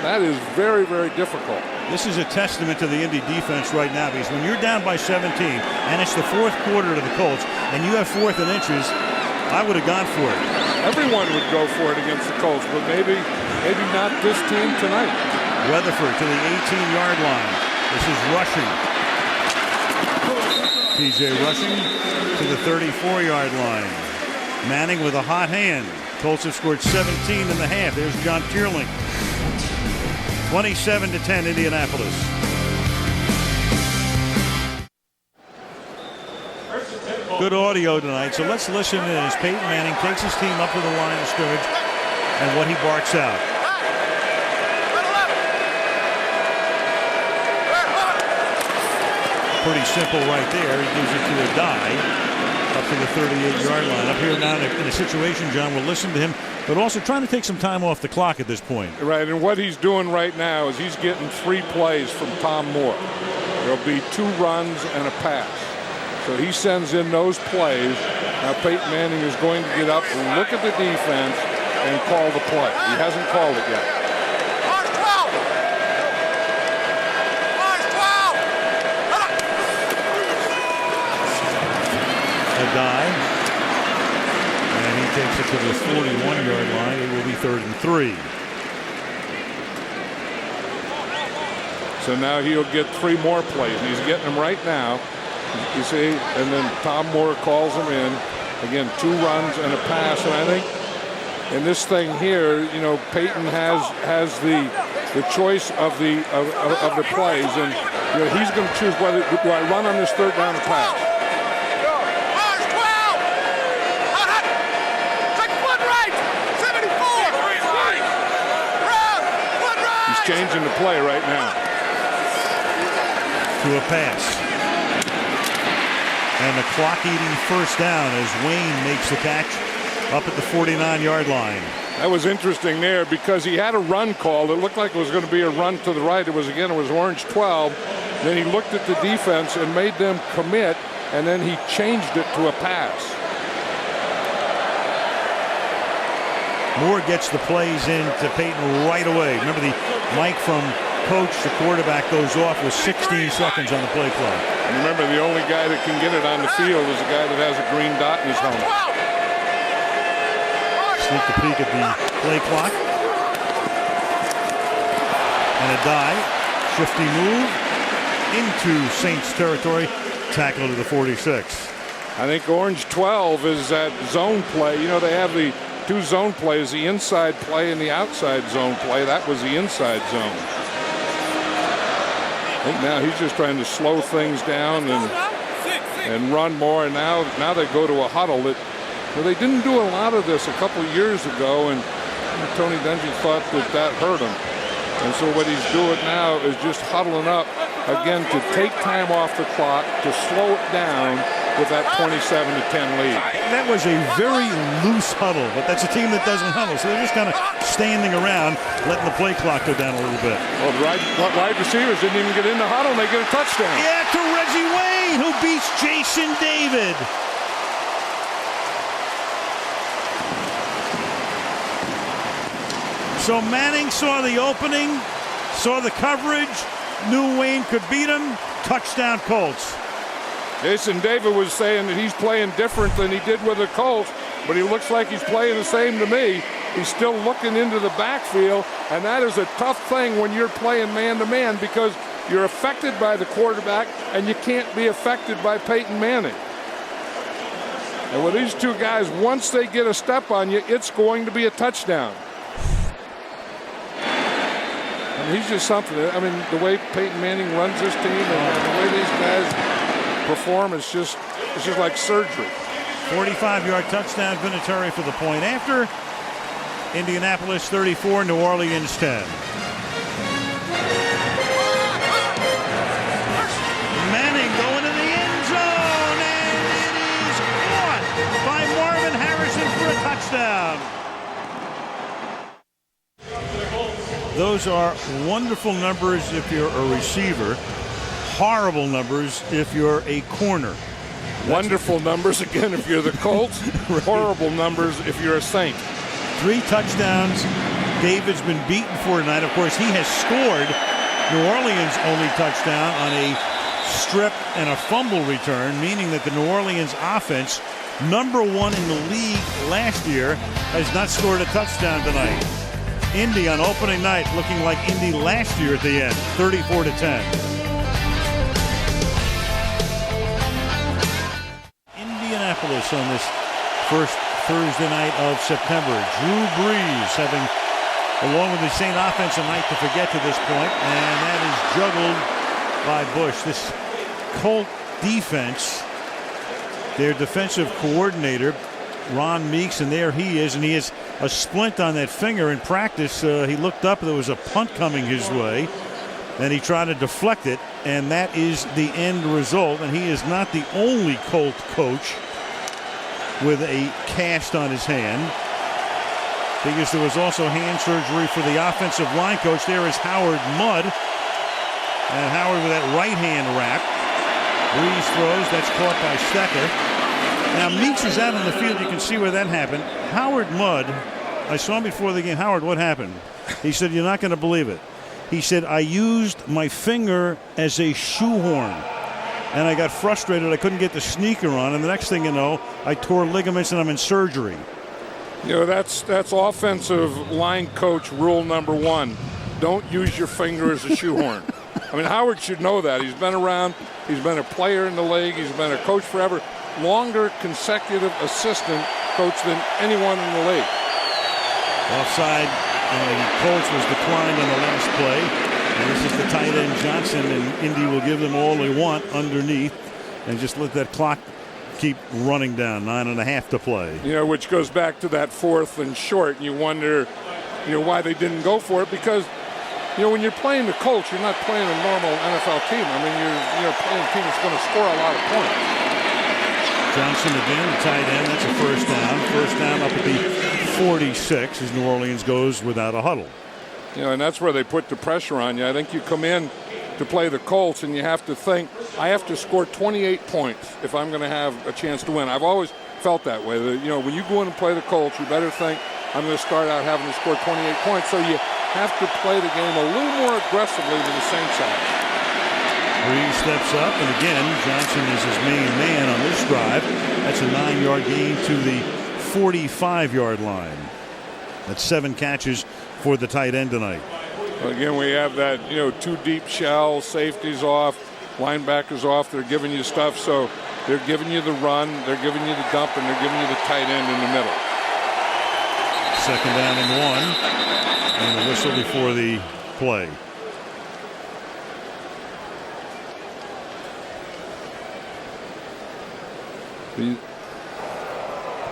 that is very, very difficult. This is a testament to the Indy defense right now, because when you're down by 17 and it's the 4th quarter to the Colts and you have 4th and inches, I would have gone for it. Everyone would go for it against the Colts, but maybe not this team tonight. Weatherford to the 18-yard line. This is rushing. TJ rushing to the 34-yard line. Manning with a hot hand. Colts have scored 17 in the half. There's John Teerling. 27-10 Indianapolis. Good audio tonight, so let's listen in as Peyton Manning takes his team up to the line of scrimmage and what he barks out. Pretty simple right there. He gives it to a die up to the 38-yard line. Up here now in a situation, John, we'll listen to him, but also trying to take some time off the clock at this point. Right, and what he's doing right now is he's getting 3 plays from Tom Moore. There'll be 2 runs and a pass. So he sends in those plays. Now Peyton Manning is going to get up and look at the defense and call the play. He hasn't called it yet. A die, and he takes it to the 41-yard line. It will be 3rd and 3. So now he'll get 3 more plays. He's getting them right now. You see, and then Tom Moore calls him in. Again, 2 runs and a pass. And I think in this thing here, you know, Peyton has the choice of the plays, and you know, he's going to choose whether do I run on this 3rd down or pass. Changing the play right now. To a pass. And the clock-eating first down as Wayne makes the catch up at the 49-yard line. That was interesting there because he had a run call. It looked like it was going to be a run to the right. It was orange 12. Then he looked at the defense and made them commit, and then he changed it to a pass. Moore gets the plays in to Peyton right away. Remember, the mic from coach, the quarterback, goes off with 16 seconds on the play clock. And remember, the only guy that can get it on the field is the guy that has a green dot in his helmet. Sneak a peek at the play clock. And a die. Shifty move into Saints territory. Tackle to the 46. I think orange 12 is that zone play. You know, they have the 2 zone plays, the inside play and the outside zone play. That was the inside zone. think now he's just trying to slow things down and run more. And now they go to a huddle. They didn't do a lot of this a couple of years ago, and Tony Dungy thought that hurt him. And so what he's doing now is just huddling up again to take time off the clock, to slow it down with that 27-10 lead. That was a very loose huddle, but that's a team that doesn't huddle. So they're just kind of standing around, letting the play clock go down a little bit. Well, the wide receivers didn't even get in the huddle, and they get a touchdown. Yeah, to Reggie Wayne, who beats Jason David. So Manning saw the opening, saw the coverage, knew Wayne could beat him. Touchdown Colts. Jason David was saying that he's playing different than he did with the Colts, but he looks like he's playing the same to me. He's still looking into the backfield, and that is a tough thing when you're playing man-to-man because you're affected by the quarterback, and you can't be affected by Peyton Manning. And with these two guys, once they get a step on you, it's going to be a touchdown. He's just something. I mean, the way Peyton Manning runs this team and the way these guys perform is just like surgery. 45-yard touchdown, Vinatieri for the point after. Indianapolis 34, New Orleans 10. Manning going to the end zone, and it is caught by Marvin Harrison for a touchdown. Those are wonderful numbers if you're a receiver. Horrible numbers if you're a corner. Wonderful numbers again if you're the Colts. Right. Horrible numbers if you're a Saint. 3 touchdowns. David's been beaten for tonight. Of course, he has scored New Orleans' only touchdown on a strip and a fumble return, meaning that the New Orleans offense, number 1 in the league last year, has not scored a touchdown tonight. Indy on opening night looking like Indy last year at the end, 34-10. Indianapolis on this first Thursday night of September. Drew Brees having, along with the Saint offense, a night to forget to this point, and that is juggled by Bush. This Colt defense, their defensive coordinator, Ron Meeks, and there he is, and he has a splint on that finger in practice. He looked up, there was a punt coming his way, and he tried to deflect it, and that is the end result. And he is not the only Colt coach with a cast on his hand, because there was also hand surgery for the offensive line coach. There is Howard Mudd, and Howard with that right hand wrap. Breeze throws, that's caught by Stecker. Now, Meeks is out on the field. You can see where that happened. Howard Mudd, I saw him before the game. Howard, what happened? He said, you're not going to believe it. He said, I used my finger as a shoehorn, and I got frustrated. I couldn't get the sneaker on, and the next thing you know, I tore ligaments and I'm in surgery. You know, that's offensive line coach rule number 1. Don't use your finger as a shoehorn. I mean, Howard should know that. He's been around. He's been a player in the league. He's been a coach forever. Longer consecutive assistant coach than anyone in the league. Offside, Colts was declined on the last play. And this is the tight end Johnson, and Indy will give them all they want underneath and just let that clock keep running down. 9.5 to play. You know, which goes back to that 4th and short, and you wonder, why they didn't go for it, because when you're playing the Colts, you're not playing a normal NFL team. I mean, you're playing a team that's going to score a lot of points. Johnson again, the tight end. That's a first down. First down up at the 46 as New Orleans goes without a huddle. And that's where they put the pressure on you. I think you come in to play the Colts and you have to think, I have to score 28 points if I'm going to have a chance to win. I've always felt that way. When you go in and play the Colts, you better think, I'm going to start out having to score 28 points. So you have to play the game a little more aggressively than the Saints have. Breeze steps up, and again, Johnson is his main man on this drive. That's a 9-yard gain to the 45-yard line. That's 7 catches for the tight end tonight. Again, we have that, 2 deep shell, safeties off, linebackers off. They're giving you stuff, so they're giving you the run, they're giving you the dump, and they're giving you the tight end in the middle. 2nd down and 1, and the whistle before the play.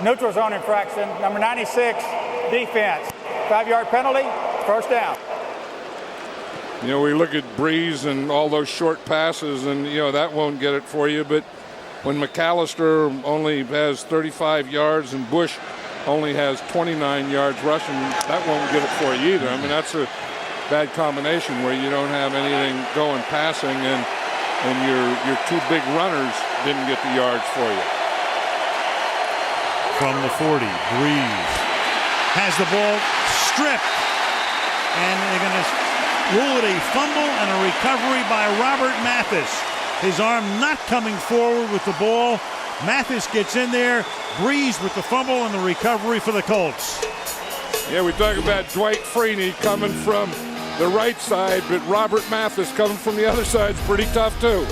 Neutral zone infraction. Number 96, defense. 5-yard penalty, first down. You know, we look at Breeze and all those short passes, and, you know, that won't get it for you. But when McAllister only has 35 yards and Bush only has 29 yards rushing, that won't get it for you either. I mean, that's a bad combination where you don't have anything going passing, and your two big runners didn't get the yards for you. From the 40, Breeze has the ball stripped, and they're going to rule it a fumble and a recovery by Robert Mathis. His arm not coming forward with the ball. Mathis gets in there. Breeze with the fumble and the recovery for the Colts. Yeah, we talk about Dwight Freeney coming from the right side, but Robert Mathis coming from the other side is pretty tough too.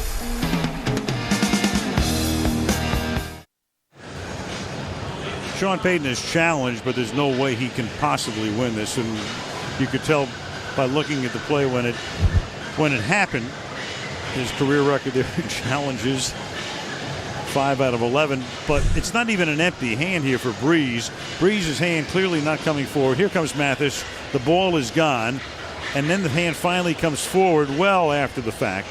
Sean Payton is challenged, but there's no way he can possibly win this. And you could tell by looking at the play when it happened. His career record there in challenges, 5 out of 11. But it's not even an empty hand here for Breeze. Breeze's hand clearly not coming forward. Here comes Mathis. The ball is gone. And then the hand finally comes forward well after the fact.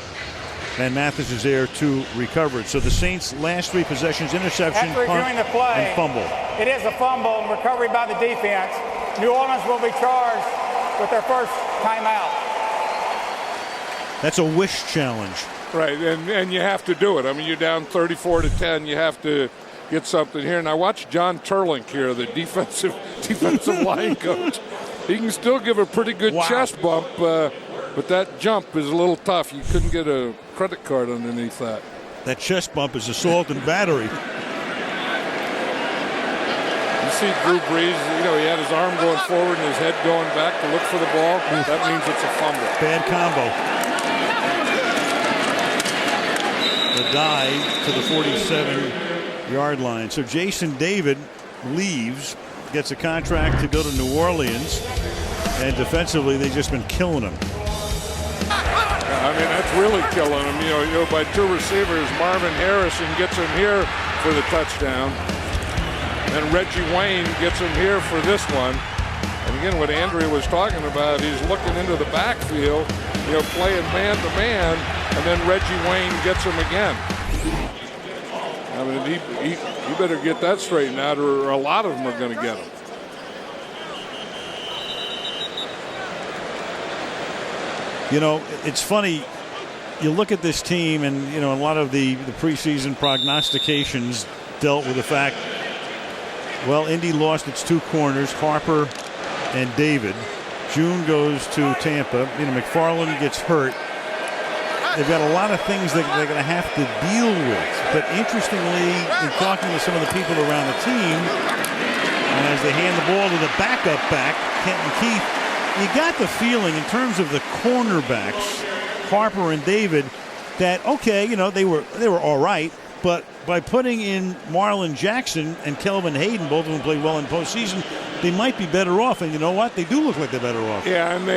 And Mathis is there to recover it. So the Saints' last 3 possessions, interception, punt, and fumble. It is a fumble and recovery by the defense. New Orleans will be charged with their first timeout. That's a wish challenge. Right, and you have to do it. I mean, you're down 34-10. You have to get something here. And I watched John Turlink here, the defensive line coach. He can still give a pretty good chest bump, but that jump is a little tough. You couldn't get a credit card underneath that. That chest bump is assault and battery. You see Drew Brees, you know, he had his arm going forward and his head going back to look for the ball. That means it's a fumble. Bad combo. The dive to the 47-yard line. So Jason David leaves, gets a contract to go to New Orleans, and defensively they've just been killing him. I mean, that's really killing him. You know, by 2 receivers, Marvin Harrison gets him here for the touchdown. And Reggie Wayne gets him here for this one. And again, what Andrea was talking about, he's looking into the backfield, you know, playing man-to-man, and then Reggie Wayne gets him again. I mean, he better get that straightened out, or a lot of them are going to get him. You know, it's funny. You look at this team, and, you know, a lot of the preseason prognostications dealt with the fact, well, Indy lost its 2 corners, Harper and David. June goes to Tampa. You know, McFarland gets hurt. They've got a lot of things that they're going to have to deal with. But interestingly, in talking to some of the people around the team, as they hand the ball to the backup back, Kenton Keith, you got the feeling in terms of the cornerbacks, Harper and David, that, okay, you know, they were all right, but by putting in Marlon Jackson and Kelvin Hayden, both of them played well in postseason, they might be better off. And you know what? They do look like they're better off. Yeah, and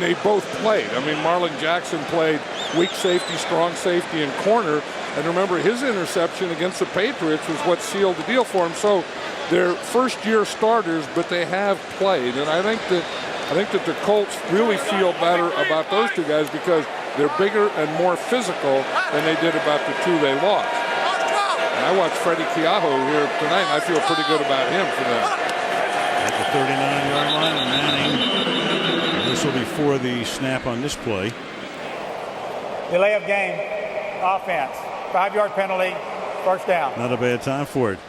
they both played. I mean, Marlon Jackson played weak safety, strong safety, and corner. And remember, his interception against the Patriots was what sealed the deal for him. So they're first-year starters, but they have played. And I think that the Colts really feel better about those 2 guys because they're bigger and more physical than they did about the 2 they lost. And I watched Freddie Keaho here tonight, and I feel pretty good about him for them. At the 39-yard line, and Manning, this will be for the snap on this play. Delay of game, offense. 5-yard penalty, first down. Not a bad time for it.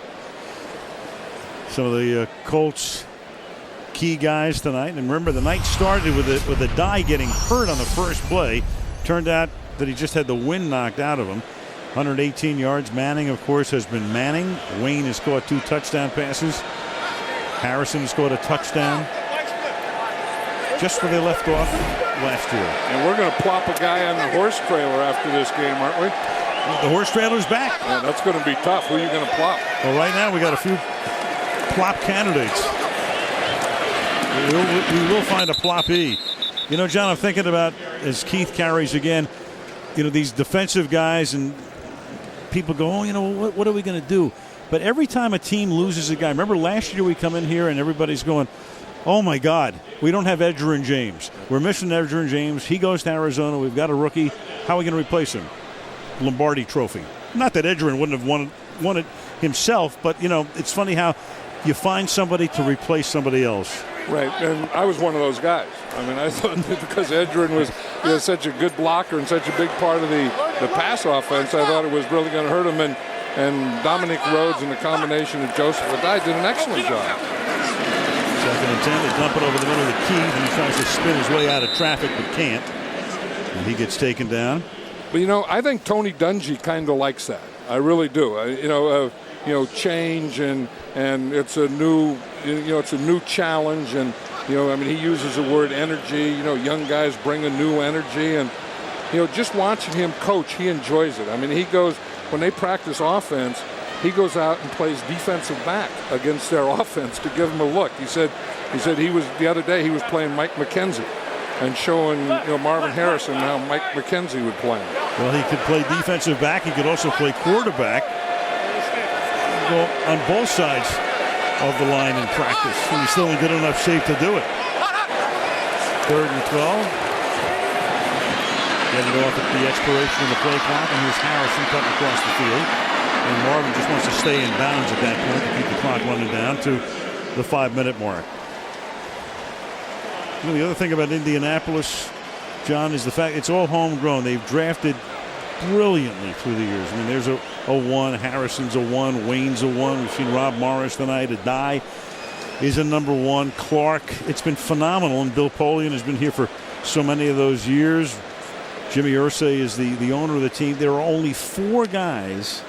Some of the Colts key guys tonight. And remember, the night started with a Dye getting hurt on the first play. Turned out that he just had the wind knocked out of him. 118 yards. Manning, of course, has been Manning. Wayne has caught 2 touchdown passes. Harrison scored a touchdown just where they left off last year. And we're going to plop a guy on the horse trailer after this game, aren't we? The horse trailer's back. Yeah, that's going to be tough. Who are you going to plop? Well, right now we got a few plop candidates. We will find a ploppee. You know, John, I'm thinking about, as Keith carries again, you know, these defensive guys, and people go, oh, you know, what are we going to do? But every time a team loses a guy, remember last year we come in here and everybody's going, oh, my God, we don't have Edgerrin James. We're missing Edgerrin James. He goes to Arizona. We've got a rookie. How are we going to replace him? Lombardi Trophy. Not that Edgerrin wouldn't have won it himself, but, it's funny how you find somebody to replace somebody else. Right, and I was one of those guys. I mean, I thought that because Edgerrin was such a good blocker and such a big part of the pass offense, I thought it was really going to hurt him. And Dominic Rhodes and the combination of Joseph Adai did an excellent job. 2nd and 10, they dump it over the middle of the key, and he tries to spin his way out of traffic but can't. And he gets taken down. But, I think Tony Dungy kind of likes that. I really do. Change and it's a new, it's a new challenge. And, he uses the word energy. Young guys bring a new energy. And, just watching him coach, he enjoys it. I mean, he goes, when they practice offense, he goes out and plays defensive back against their offense to give them a look. He said the other day he was playing Mike McKenzie and showing Marvin Harrison how Mike McKenzie would play him. Well, he could play defensive back. He could also play quarterback. Well, on both sides of the line in practice. He's still in good enough shape to do it. 3rd and 12. Get it off at the expiration of the play clock, and here's Harrison cutting across the field. And Marvin just wants to stay in bounds at that point to keep the clock running down to the 5-minute mark. The other thing about Indianapolis, John, is the fact it's all homegrown. They've drafted brilliantly through the years. I mean, there's a 1, Harrison's a 1, Wayne's a 1. We've seen Rob Morris tonight. Adai is a number 1. Clark, it's been phenomenal, and Bill Polian has been here for so many of those years. Jimmy Irsay is the owner of the team. There are only 4 guys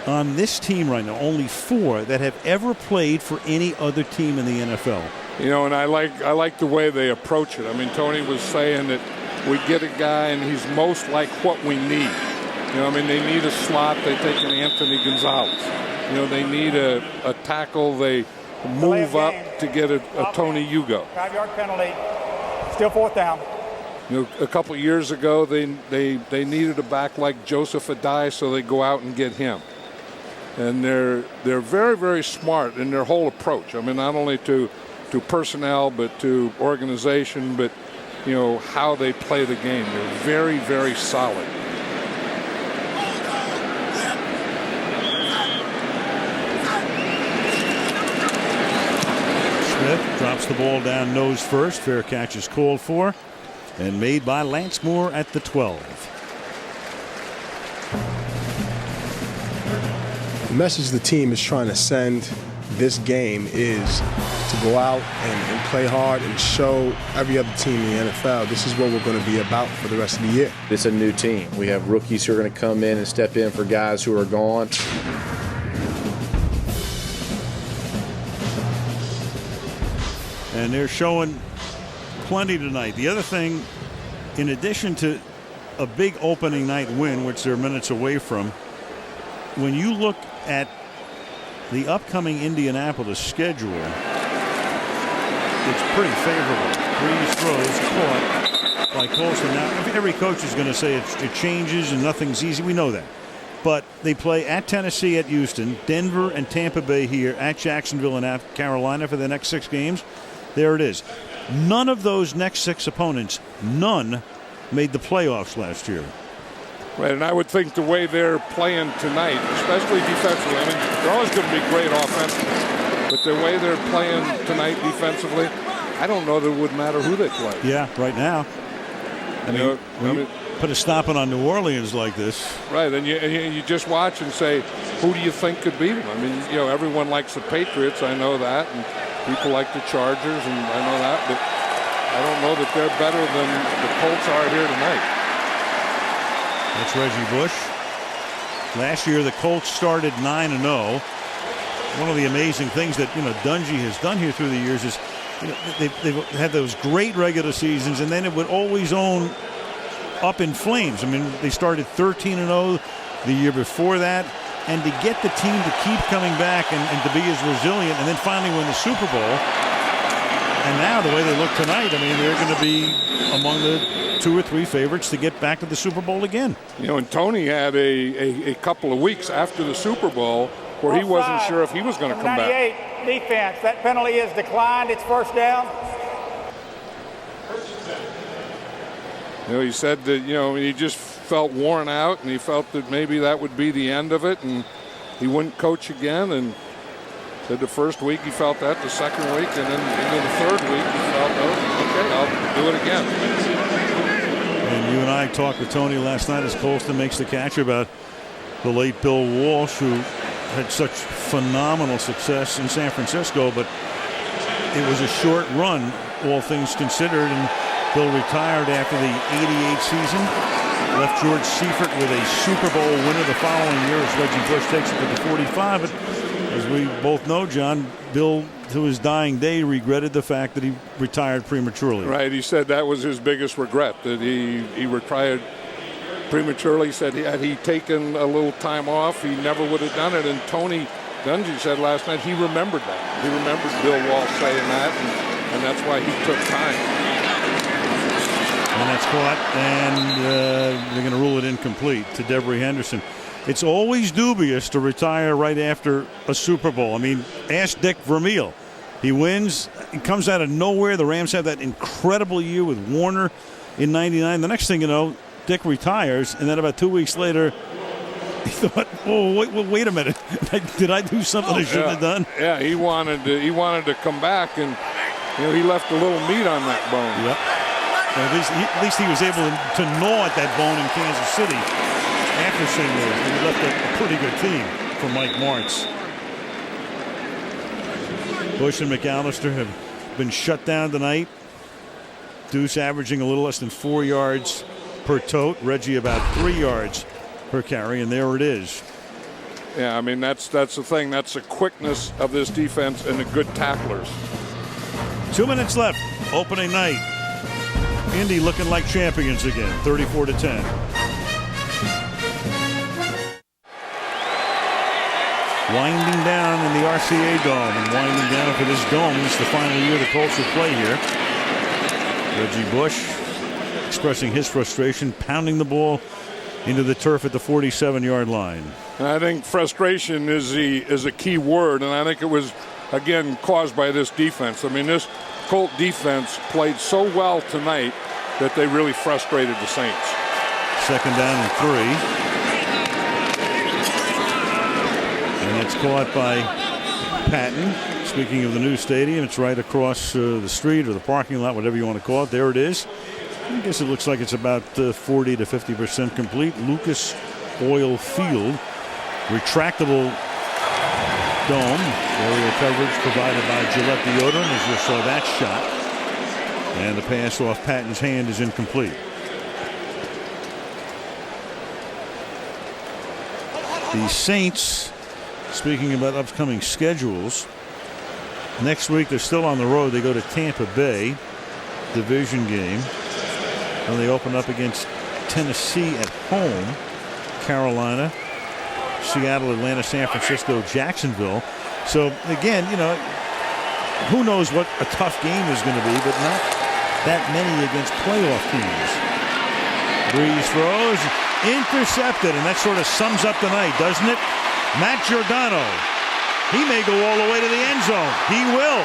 on this team right now, only 4 that have ever played for any other team in the NFL. And I like the way they approach it. I mean, Tony was saying that we get a guy and he's most like what we need. They need a slot. They take an Anthony Gonzalez. They need a tackle. They move up to get a Tony Hugo. 5-yard penalty. Still 4th down. A couple of years ago, they needed a back like Joseph Adai, so they go out and get him. And they're very, very smart in their whole approach. I mean, not only to personnel, but to organization, but how they play the game. They're very, very solid. Smith drops the ball down nose first. Fair catch is called for. And made by Lance Moore at the 12. The message the team is trying to send this game is to go out and play hard and show every other team in the NFL this is what we're going to be about for the rest of the year. It's a new team. We have rookies who are going to come in and step in for guys who are gone. And they're showing plenty tonight. The other thing, in addition to a big opening night win, which they're minutes away from, when you look at the upcoming Indianapolis schedule, it's pretty favorable. Breeze throws caught by Colson. Now, every coach is going to say it changes and nothing's easy. We know that. But they play at Tennessee, at Houston, Denver and Tampa Bay here, at Jacksonville and at Carolina for the next 6 games. There it is. None of those next 6 opponents, none made the playoffs last year. Right, and I would think the way they're playing tonight, especially defensively, I mean, they're always going to be great offensively, but the way they're playing tonight defensively, I don't know that it would matter who they play. Yeah, right now. I mean, put a stopping on New Orleans like this. Right, and you just watch and say, who do you think could beat them? I mean, everyone likes the Patriots, I know that, and people like the Chargers, and I know that, but I don't know that they're better than the Colts are here tonight. That's Reggie Bush. Last year, the Colts started 9-0. One of the amazing things that Dungy has done here through the years is they've had those great regular seasons, and then it would always own up in flames. I mean, they started 13-0 the year before that. And to get the team to keep coming back and to be as resilient and then finally win the Super Bowl. And now the way they look tonight, I mean, they're going to be among the 2 or 3 favorites to get back to the Super Bowl again. And Tony had a couple of weeks after the Super Bowl where he wasn't sure if he was going to come back. 98 defense. That penalty is declined. It's first down. He said that, he just felt worn out, and he felt that maybe that would be the end of it, and he wouldn't coach again. And said the first week he felt that, the second week, and then into the third week he felt, okay, I'll do it again. And you and I talked with Tony last night as Colston makes the catch about the late Bill Walsh, who had such phenomenal success in San Francisco, but it was a short run, all things considered, and Bill retired after the '88 season. Left George Seifert with a Super Bowl winner the following year as Reggie Bush takes it to the 45. But as we both know, John, Bill, to his dying day, regretted the fact that he retired prematurely. Right. He said that was his biggest regret, that he retired prematurely. He said had he taken a little time off, he never would have done it. And Tony Dungy said last night he remembered that. He remembered Bill Walsh saying that, and that's why he took time. And that's caught, and they're going to rule it incomplete to Devery Henderson. It's always dubious to retire right after a Super Bowl. I mean, ask Dick Vermeil. He wins. He comes out of nowhere. The Rams have that incredible year with Warner in '99. The next thing you know, Dick retires, and then about 2 weeks later, he thought, "Oh, wait a minute! Did I do something I shouldn't have done?" Yeah, he wanted to come back, and he left a little meat on that bone. Yep. At least he was able to gnaw at that bone in Kansas City after St. Louis. He left a pretty good team for Mike Martz. Bush and McAllister have been shut down tonight. Deuce averaging a little less than 4 yards per tote. Reggie about 3 yards per carry, and there it is. Yeah, I mean, that's the thing. That's the quickness of this defense and the good tacklers. 2 minutes left. Opening night. Indy looking like champions again, 34-10. Winding down in the RCA Dome, and winding down for this dome. This is the final year the Colts will play here. Reggie Bush expressing his frustration, pounding the ball into the turf at the 47-yard line. And I think frustration is a key word, and I think it was, again, caused by this defense. I mean, this Colt defense played so well tonight that they really frustrated the Saints. Second down and 3. And it's caught by Patton. Speaking of the new stadium, it's right across the street or the parking lot, whatever you want to call it. There it is. I guess it looks like it's about 40 to 50% complete. Lucas Oil Field. Retractable dome. Aerial coverage provided by Gillette Deodorant, as you saw that shot. And the pass off Patton's hand is incomplete. The Saints, speaking about upcoming schedules, next week they're still on the road. They go to Tampa Bay, division game. And they open up against Tennessee at home, Carolina, Seattle, Atlanta, San Francisco, Jacksonville. So again, who knows what a tough game is going to be, but not that many against playoff teams. Breeze throws, intercepted, and that sort of sums up the night, doesn't it? Matt Giordano, he may go all the way to the end zone. He will.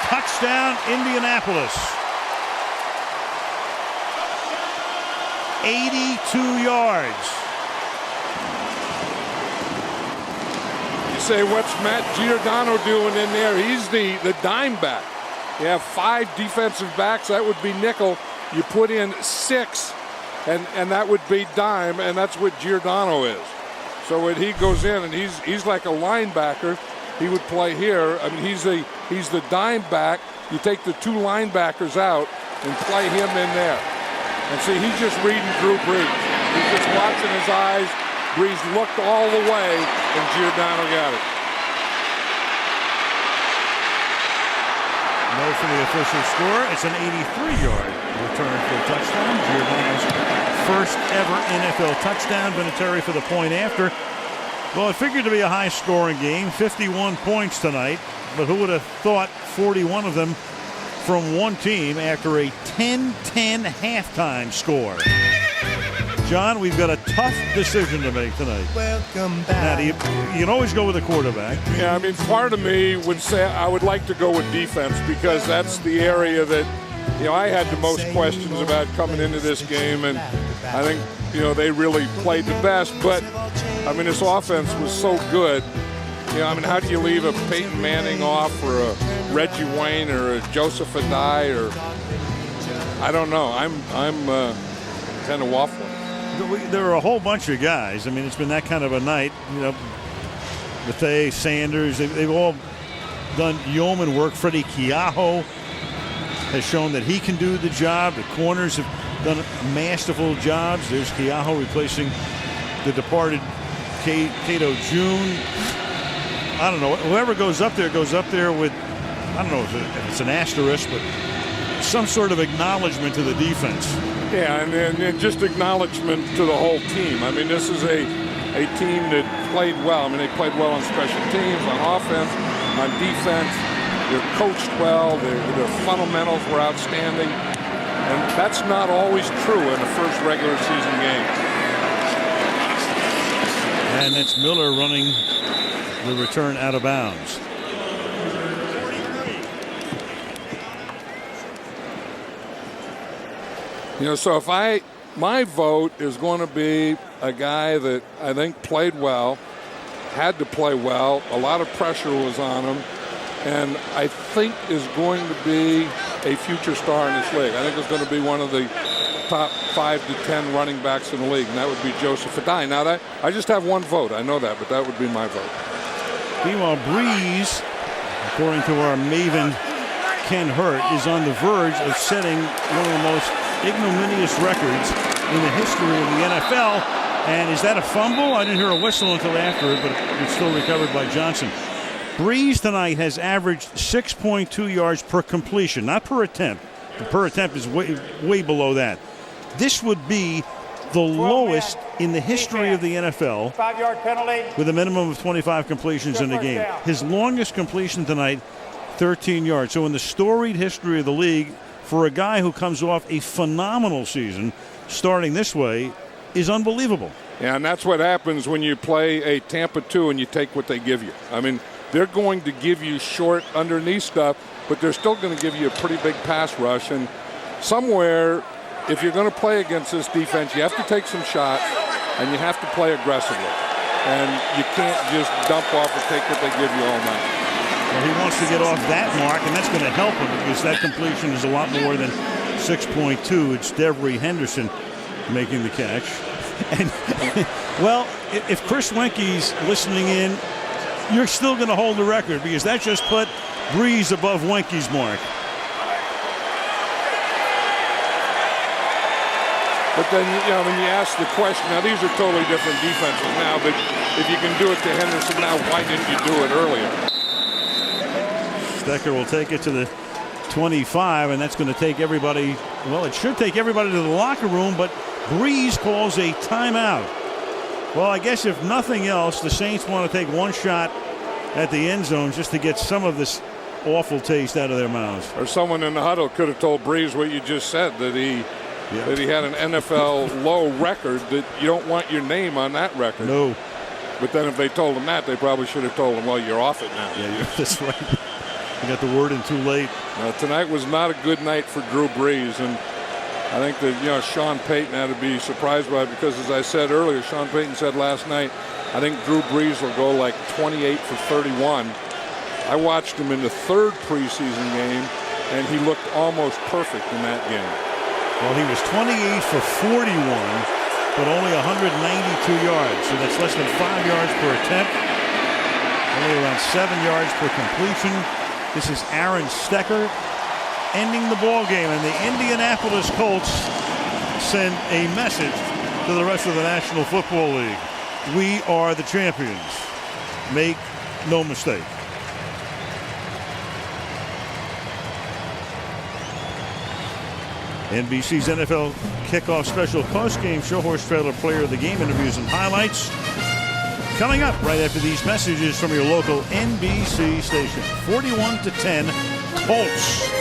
Touchdown, Indianapolis. 82 yards. You say, what's Matt Giordano doing in there? He's the dime back. You have 5 defensive backs. That would be nickel. You put in 6, and that would be dime, and that's what Giordano is. So when he goes in, and he's like a linebacker, he would play here. I mean, he's the dime back. You take the 2 linebackers out and play him in there. And see, he's just reading Drew Brees. He's just watching his eyes. Brees looked all the way, and Giordano got it. No for the official score. It's an 83-yard return for a touchdown. Giordano's first ever NFL touchdown. Vinatieri for the point after. Well, it figured to be a high-scoring game. 51 points tonight. But who would have thought 41 of them from one team after a 10-10 halftime score. John, we've got a tough decision to make tonight. Welcome back. Now, you can always go with a quarterback. Yeah, I mean, part of me would say I would like to go with defense because that's the area that, I had the most questions about coming into this game, and I think, they really played the best. But, I mean, this offense was so good. How do you leave a Peyton Manning off or a Reggie Wayne or a Joseph Adai or I don't know. I'm kind of waffling. There are a whole bunch of guys. I mean, it's been that kind of a night. Mathey, Sanders, they've all done yeoman work. Freddie Keaho has shown that he can do the job. The corners have done masterful jobs. There's Keaho replacing the departed Cato June. I don't know. Whoever goes up there with, I don't know if it's an asterisk, but some sort of acknowledgement to the defense. Yeah, and just acknowledgement to the whole team. I mean, this is a team that played well. I mean, they played well on special teams, on offense, on defense. They're coached well. Their fundamentals were outstanding. And that's not always true in the first regular season game. And it's Miller running the return out of bounds. So if my vote is going to be a guy that I think played well, had to play well, a lot of pressure was on him, and I think is going to be a future star in this league. I think it's going to be one of the top 5 to 10 running backs in the league, and that would be Joseph Adai. Now, I just have one vote. I know that, but that would be my vote. Meanwhile, Breeze, according to our maven Ken Hurt, is on the verge of setting one of the most ignominious records in the history of the NFL. And is that a fumble? I didn't hear a whistle until after it, but it's still recovered by Johnson. Breeze tonight has averaged 6.2 yards per completion, not per attempt. The per attempt is way below that. This would be the lowest in the history of the NFL, 5-yard penalty, with a minimum of 25 completions in the game. His longest completion tonight, 13 yards. So in the storied history of the league, for a guy who comes off a phenomenal season, starting this way is unbelievable. Yeah, and that's what happens when you play a Tampa 2 and you take what they give you. I mean, they're going to give you short underneath stuff, but they're still going to give you a pretty big pass rush. And somewhere, if you're going to play against this defense, you have to take some shots and you have to play aggressively. And you can't just dump off and take what they give you all night. Well, he wants to get off that mark, and that's going to help him because that completion is a lot more than 6.2. It's Devery Henderson making the catch. And, well, if Chris Wenke's listening in, you're still going to hold the record because that just put Breeze above Wenke's mark. But then, when you ask the question, now these are totally different defenses now, but if you can do it to Henderson now, why didn't you do it earlier? Stecker will take it to the 25, and that's going to take everybody, well, it should take everybody to the locker room, but Breeze calls a timeout. Well, I guess if nothing else, the Saints want to take one shot at the end zone just to get some of this awful taste out of their mouths. Or someone in the huddle could have told Breeze what you just said, that he had an NFL low record, that you don't want your name on that record. No. But then if they told him that, they probably should have told him, well, you're off it now. Yeah, that's right. You got the word in too late. Tonight was not a good night for Drew Brees, and I think that Sean Payton had to be surprised by it because, as I said earlier, Sean Payton said last night, I think Drew Brees will go like 28 for 31. I watched him in the third preseason game, and he looked almost perfect in that game. Well, he was 28 for 41, but only 192 yards, so that's less than 5 yards per attempt, only around 7 yards per completion. This is Aaron Stecker ending the ball game, and the Indianapolis Colts send a message to the rest of the National Football League. We are the champions. Make no mistake. NBC's NFL Kickoff Special Postgame Show, Horse Trailer Player of the Game interviews and highlights. Coming up right after these messages from your local NBC station. 41-10 Colts.